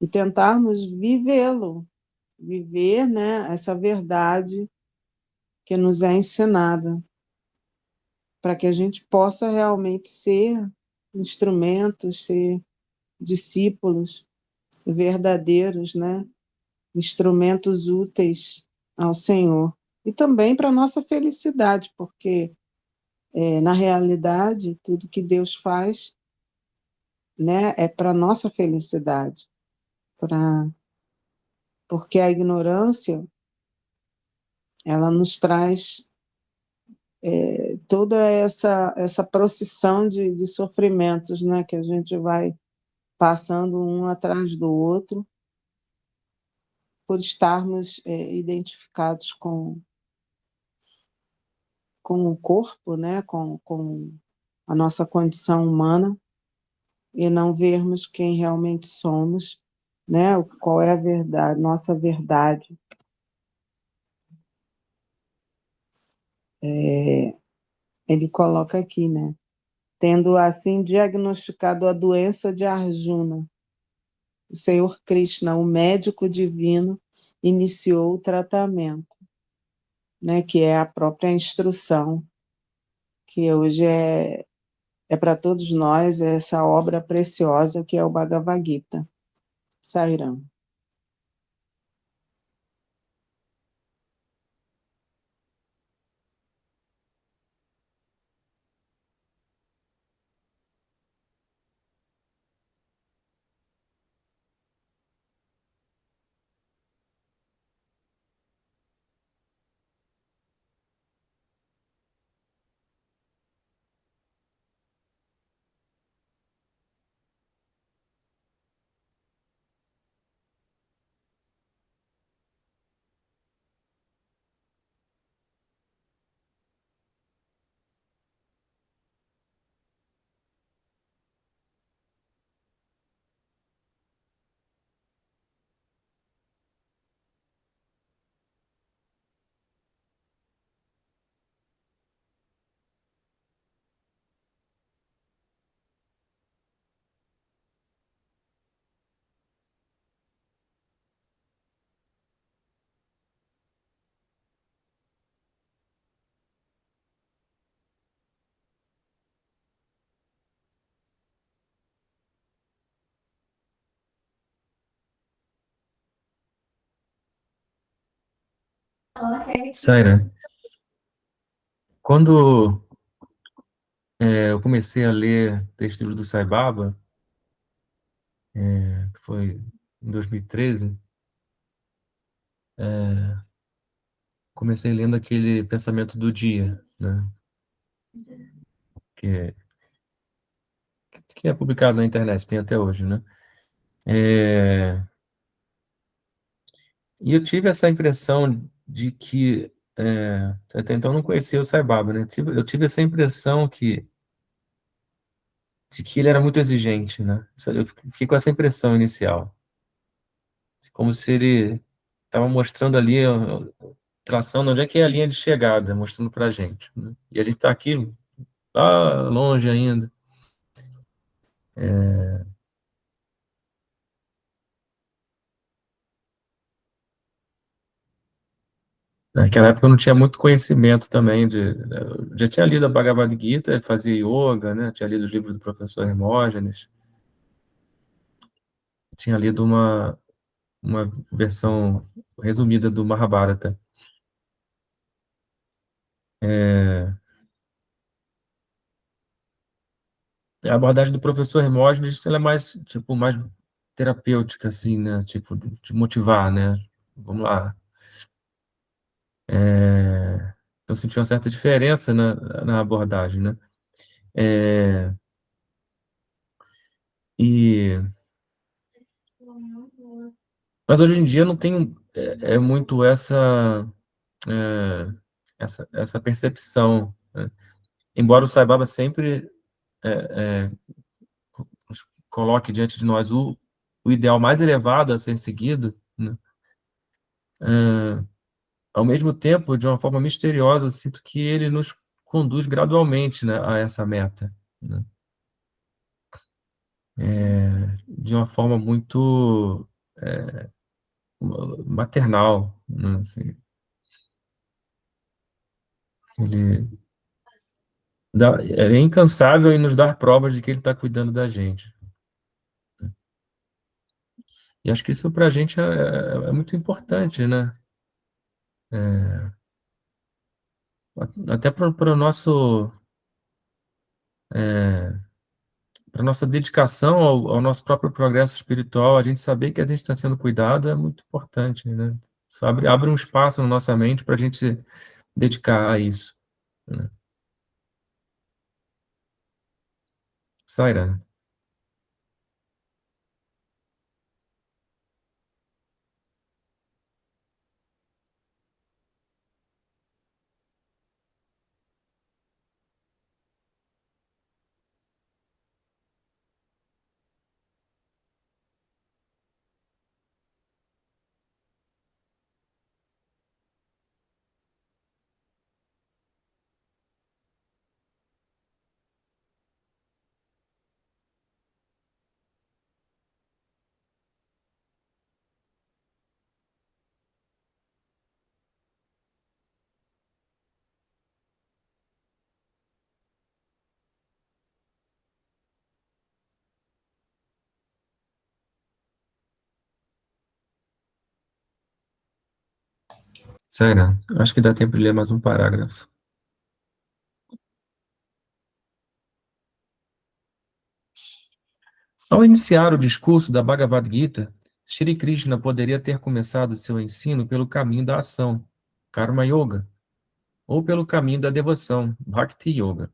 e tentarmos vivê-lo, viver, né, essa verdade que nos é ensinada, para que a gente possa realmente ser instrumentos, ser discípulos verdadeiros, né? Instrumentos úteis ao Senhor. E também para a nossa felicidade, porque, na realidade, tudo que Deus faz, né, é para a nossa felicidade, porque a ignorância ela nos traz toda essa procissão de sofrimentos, né, que a gente vai passando um atrás do outro, por estarmos identificados com o corpo, né, com a nossa condição humana, e não vermos quem realmente somos, né, qual é a verdade, nossa verdade. Ele coloca aqui, né, tendo assim diagnosticado a doença de Arjuna, o Senhor Krishna, o médico divino, iniciou o tratamento, né, que é a própria instrução, que hoje é é para todos nós essa obra preciosa que é o Bhagavad Gita. Sairam. Saira, quando eu comecei a ler textos do Sai Baba, que foi em 2013, comecei lendo aquele Pensamento do Dia, né? Que, que é publicado na internet, tem até hoje, né? É, e eu tive essa impressão de que, até então eu não conhecia o Sai Baba, né? Eu tive essa impressão de que ele era muito exigente, né? Eu fiquei com essa impressão inicial, como se ele estava mostrando ali, traçando onde é que é a linha de chegada, mostrando para a gente, né? E a gente está aqui, lá longe ainda. Naquela época eu não tinha muito conhecimento também eu já tinha lido a Bhagavad Gita, fazia yoga, né? Tinha lido os livros do professor Hermógenes, tinha lido uma versão resumida do Mahabharata. É, a abordagem do professor Hermógenes, ela é mais, tipo, mais terapêutica, assim, né? Tipo, de motivar, né? Vamos lá. Eu senti uma certa diferença na abordagem, né? É, e, mas hoje em dia não tenho muito é, essa percepção, né? Embora o Sai Baba sempre nos coloque diante de nós o ideal mais elevado a ser seguido, né? Ao mesmo tempo, de uma forma misteriosa, eu sinto que ele nos conduz gradualmente, né, a essa meta, né? De uma forma muito maternal, né? Assim, ele é incansável em nos dar provas de que ele está cuidando da gente. E acho que isso para a gente é muito importante, né? Até para o nosso, para nossa dedicação ao nosso próprio progresso espiritual, a gente saber que a gente está sendo cuidado é muito importante, né? Isso abre um espaço na nossa mente para a gente se dedicar a isso, né? Saira. Será? Acho que dá tempo de ler mais um parágrafo. Ao iniciar o discurso da Bhagavad Gita, Shri Krishna poderia ter começado seu ensino pelo caminho da ação, Karma Yoga, ou pelo caminho da devoção, Bhakti Yoga.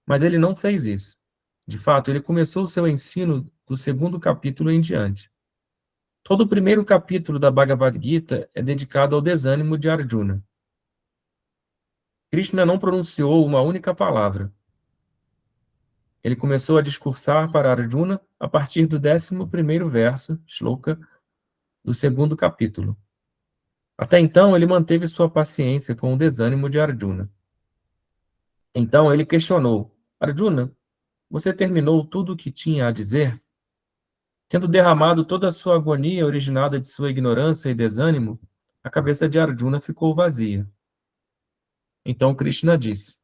Mas ele não fez isso. De fato, ele começou seu ensino do segundo capítulo em diante. Todo o primeiro capítulo da Bhagavad Gita é dedicado ao desânimo de Arjuna. Krishna não pronunciou uma única palavra. Ele começou a discursar para Arjuna a partir do 11º verso, shloka, do segundo capítulo. Até então, ele manteve sua paciência com o desânimo de Arjuna. Então, ele questionou: Arjuna, você terminou tudo o que tinha a dizer? Tendo derramado toda a sua agonia originada de sua ignorância e desânimo, a cabeça de Arjuna ficou vazia. Então Krishna disse: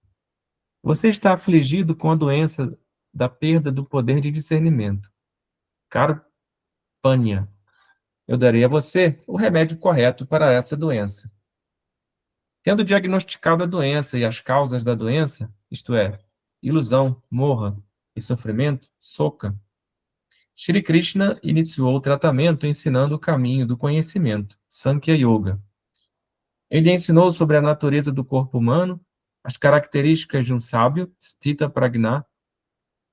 Você está afligido com a doença da perda do poder de discernimento. Karpanya. Eu darei a você o remédio correto para essa doença. Tendo diagnosticado a doença e as causas da doença, isto é, ilusão, morra e sofrimento, soca, Shri Krishna iniciou o tratamento ensinando o caminho do conhecimento, Sankhya Yoga. Ele ensinou sobre a natureza do corpo humano, as características de um sábio, Sthita Prajna,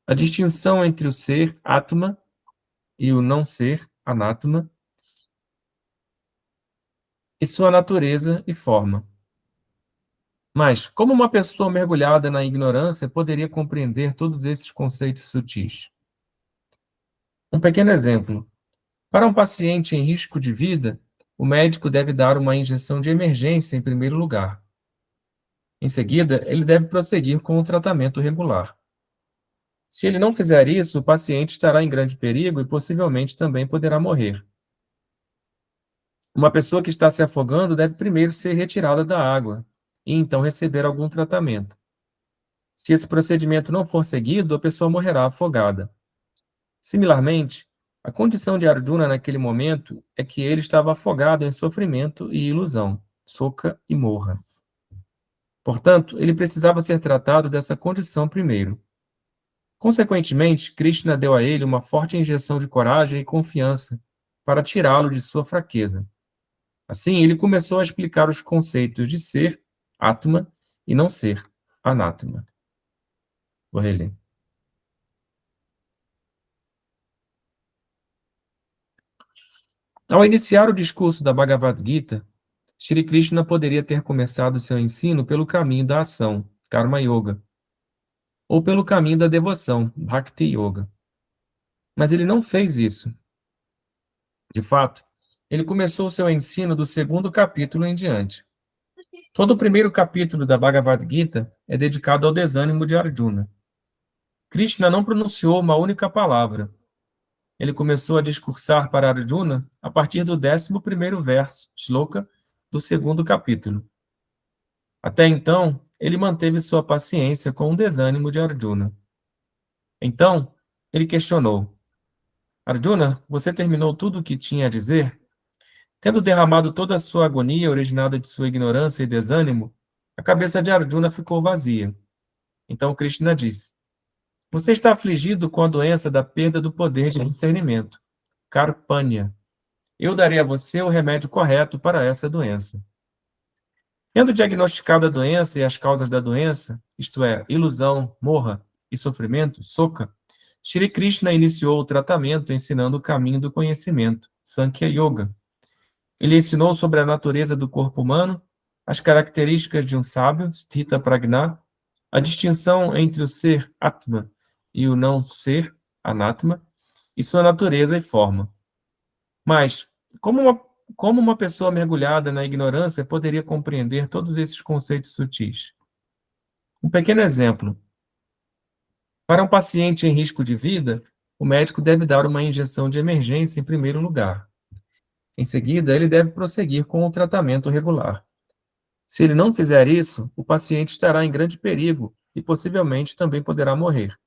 a distinção entre o ser, Atma, e o não ser, Anatma, e sua natureza e forma. Mas, como uma pessoa mergulhada na ignorância poderia compreender todos esses conceitos sutis? Um pequeno exemplo. Para um paciente em risco de vida, o médico deve dar uma injeção de emergência em primeiro lugar. Em seguida, ele deve prosseguir com o tratamento regular. Se ele não fizer isso, o paciente estará em grande perigo e possivelmente também poderá morrer. Uma pessoa que está se afogando deve primeiro ser retirada da água e então receber algum tratamento. Se esse procedimento não for seguido, a pessoa morrerá afogada. Similarmente, a condição de Arjuna naquele momento é que ele estava afogado em sofrimento e ilusão, soca e morra. Portanto, ele precisava ser tratado dessa condição primeiro. Consequentemente, Krishna deu a ele uma forte injeção de coragem e confiança para tirá-lo de sua fraqueza. Assim, ele começou a explicar os conceitos de ser, Atma, e não ser, Anatma. Vou reler. Ao iniciar o discurso da Bhagavad Gita, Shri Krishna poderia ter começado seu ensino pelo caminho da ação, Karma Yoga, ou pelo caminho da devoção, Bhakti Yoga. Mas ele não fez isso. De fato, ele começou seu ensino do segundo capítulo em diante. Todo o primeiro capítulo da Bhagavad Gita é dedicado ao desânimo de Arjuna. Krishna não pronunciou uma única palavra. Ele começou a discursar para Arjuna a partir do 11º verso, shloka, do segundo capítulo. Até então, ele manteve sua paciência com o desânimo de Arjuna. Então, ele questionou: Arjuna, você terminou tudo o que tinha a dizer? Tendo derramado toda a sua agonia originada de sua ignorância e desânimo, a cabeça de Arjuna ficou vazia. Então Krishna disse: Você está afligido com a doença da perda do poder de discernimento, Karpanya. Eu darei a você o remédio correto para essa doença. Tendo diagnosticado a doença e as causas da doença, isto é, ilusão, morra e sofrimento, soca, Shri Krishna iniciou o tratamento ensinando o caminho do conhecimento, Sankhya Yoga. Ele ensinou sobre a natureza do corpo humano, as características de um sábio, Sthita Prajna, a distinção entre o ser, Atma, e o não ser, Anatma, e sua natureza e forma. Mas, como uma pessoa mergulhada na ignorância poderia compreender todos esses conceitos sutis? Um pequeno exemplo. Para um paciente em risco de vida, o médico deve dar uma injeção de emergência em primeiro lugar. Em seguida, ele deve prosseguir com o tratamento regular. Se ele não fizer isso, o paciente estará em grande perigo e possivelmente também poderá morrer.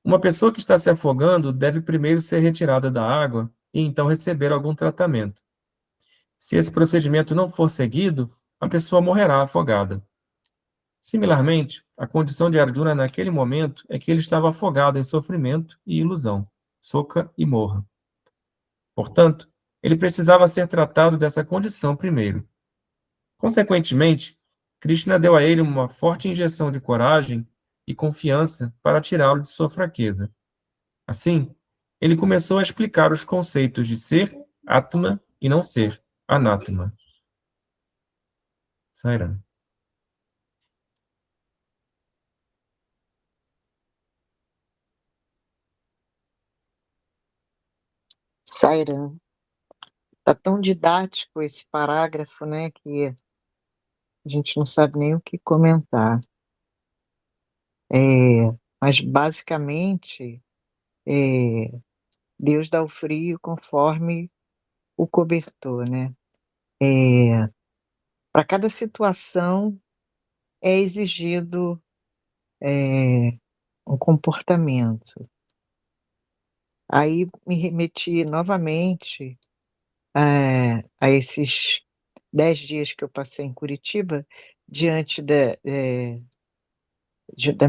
Uma pessoa que está se afogando deve primeiro ser retirada da água e então receber algum tratamento. Se esse procedimento não for seguido, a pessoa morrerá afogada. Similarmente, a condição de Arjuna naquele momento é que ele estava afogado em sofrimento e ilusão, soca e morra. Portanto, ele precisava ser tratado dessa condição primeiro. Consequentemente, Krishna deu a ele uma forte injeção de coragem e confiança para tirá-lo de sua fraqueza. Assim, ele começou a explicar os conceitos de ser Atma e não ser Anatma. Sairam. Sairam. Está tão didático esse parágrafo, né, que a gente não sabe nem o que comentar. Mas, basicamente, Deus dá o frio conforme o cobertor, né? Para cada situação é exigido um comportamento. Aí me remeti novamente a esses 10 dias que eu passei em Curitiba, diante da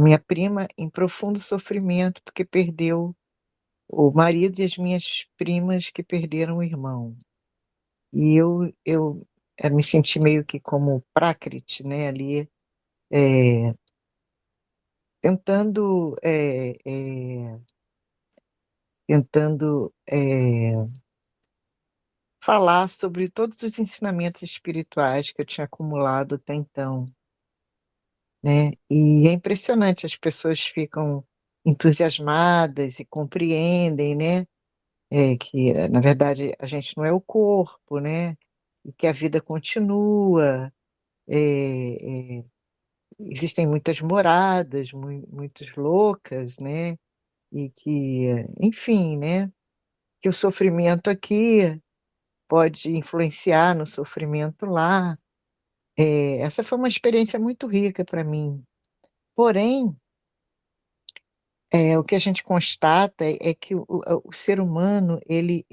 minha prima em profundo sofrimento, porque perdeu o marido, e as minhas primas que perderam o irmão. E eu me senti meio que como Prakriti, né, ali, tentando, falar sobre todos os ensinamentos espirituais que eu tinha acumulado até então, né. E é impressionante, as pessoas ficam entusiasmadas e compreendem, né, que, na verdade, a gente não é o corpo, né, e que a vida continua, eh existem muitas moradas, muitos loucas, né, e que, enfim, né, que o sofrimento aqui pode influenciar no sofrimento lá. Essa foi uma experiência muito rica para mim. Porém, o que a gente constata é que o ser humano, ele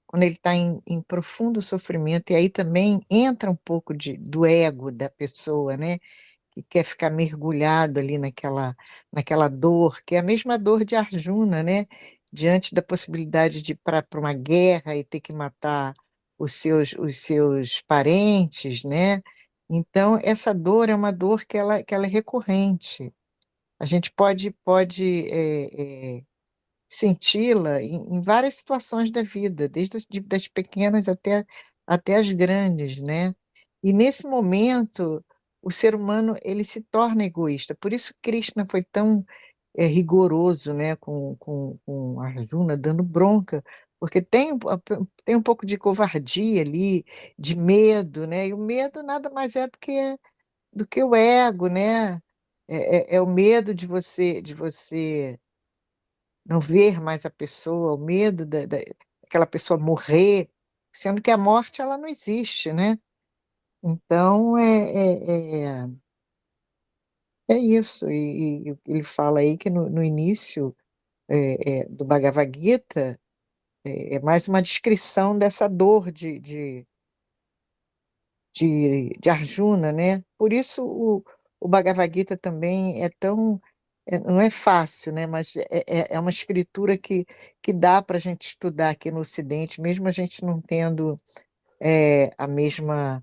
quando ele está em profundo sofrimento, e aí também entra um pouco do ego da pessoa, né, que quer ficar mergulhado ali naquela dor, que é a mesma dor de Arjuna, né, diante da possibilidade de ir pra uma guerra e ter que matar os seus parentes, né. Então essa dor é uma dor que ela é recorrente. A gente pode, senti-la em várias situações da vida, desde das pequenas até as grandes, né. E nesse momento, o ser humano ele se torna egoísta, por isso Krishna foi tão, rigoroso, né, com Arjuna, dando bronca, porque tem um pouco de covardia ali, de medo, né, e o medo nada mais é do que o ego, né. É o medo de você não ver mais a pessoa, o medo daquela pessoa morrer, sendo que a morte ela não existe, né. Então é isso, e ele fala aí que no início, do Bhagavad Gita, é mais uma descrição dessa dor de Arjuna, né. Por isso o Bhagavad Gita também é tão não é fácil, né, mas é uma escritura que dá para a gente estudar aqui no Ocidente, mesmo a gente não tendo, a mesma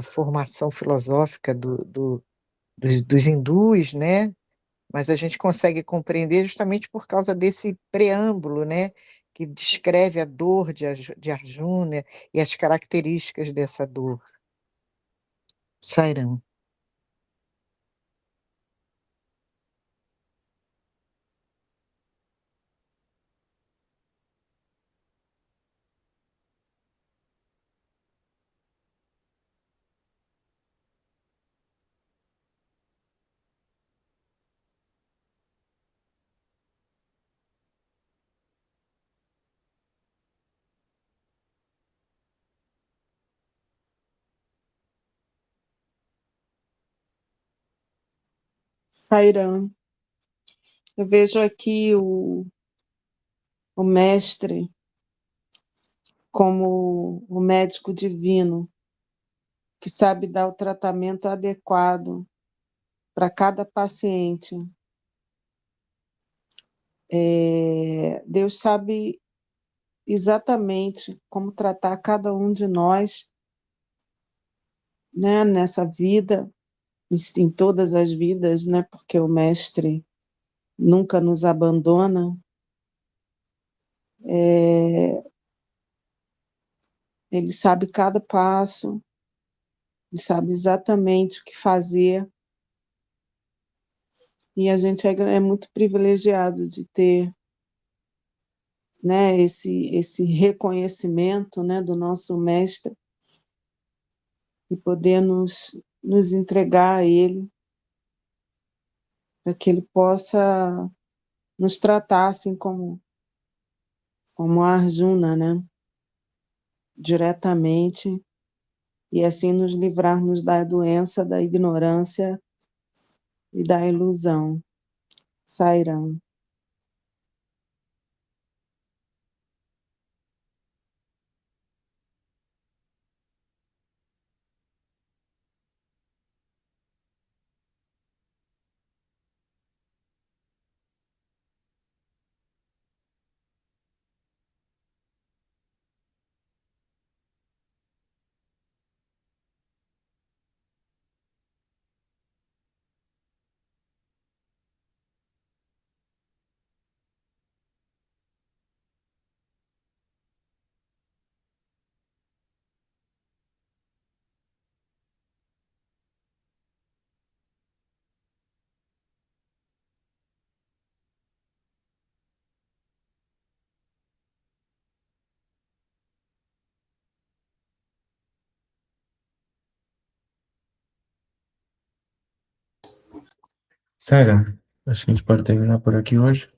formação filosófica dos hindus, né, mas a gente consegue compreender justamente por causa desse preâmbulo, né, que descreve a dor de Arjuna e as características dessa dor. Sairam. Sairam. Eu vejo aqui o mestre como o médico divino, que sabe dar o tratamento adequado para cada paciente. Deus sabe exatamente como tratar cada um de nós, né, nessa vida, em todas as vidas, né, porque o Mestre nunca nos abandona. Ele sabe cada passo, ele sabe exatamente o que fazer, e a gente é muito privilegiado de ter, né, esse reconhecimento, né, do nosso Mestre, e poder nos entregar a Ele, para que Ele possa nos tratar assim como a Arjuna, né, diretamente, e assim nos livrarmos da doença, da ignorância e da ilusão. Sairam. Sério, acho que a gente pode terminar por aqui hoje.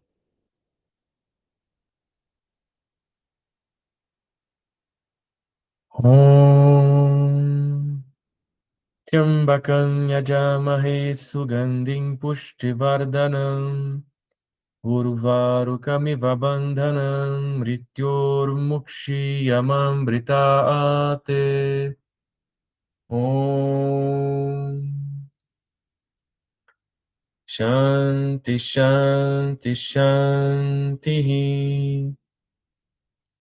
Om Tyambakam Yajamahe Sugandhim Pushtivardhanam Urvarukamiva Bandhanam Mrityurmukshiyamambritaate. Om Shanti Shanti Shanti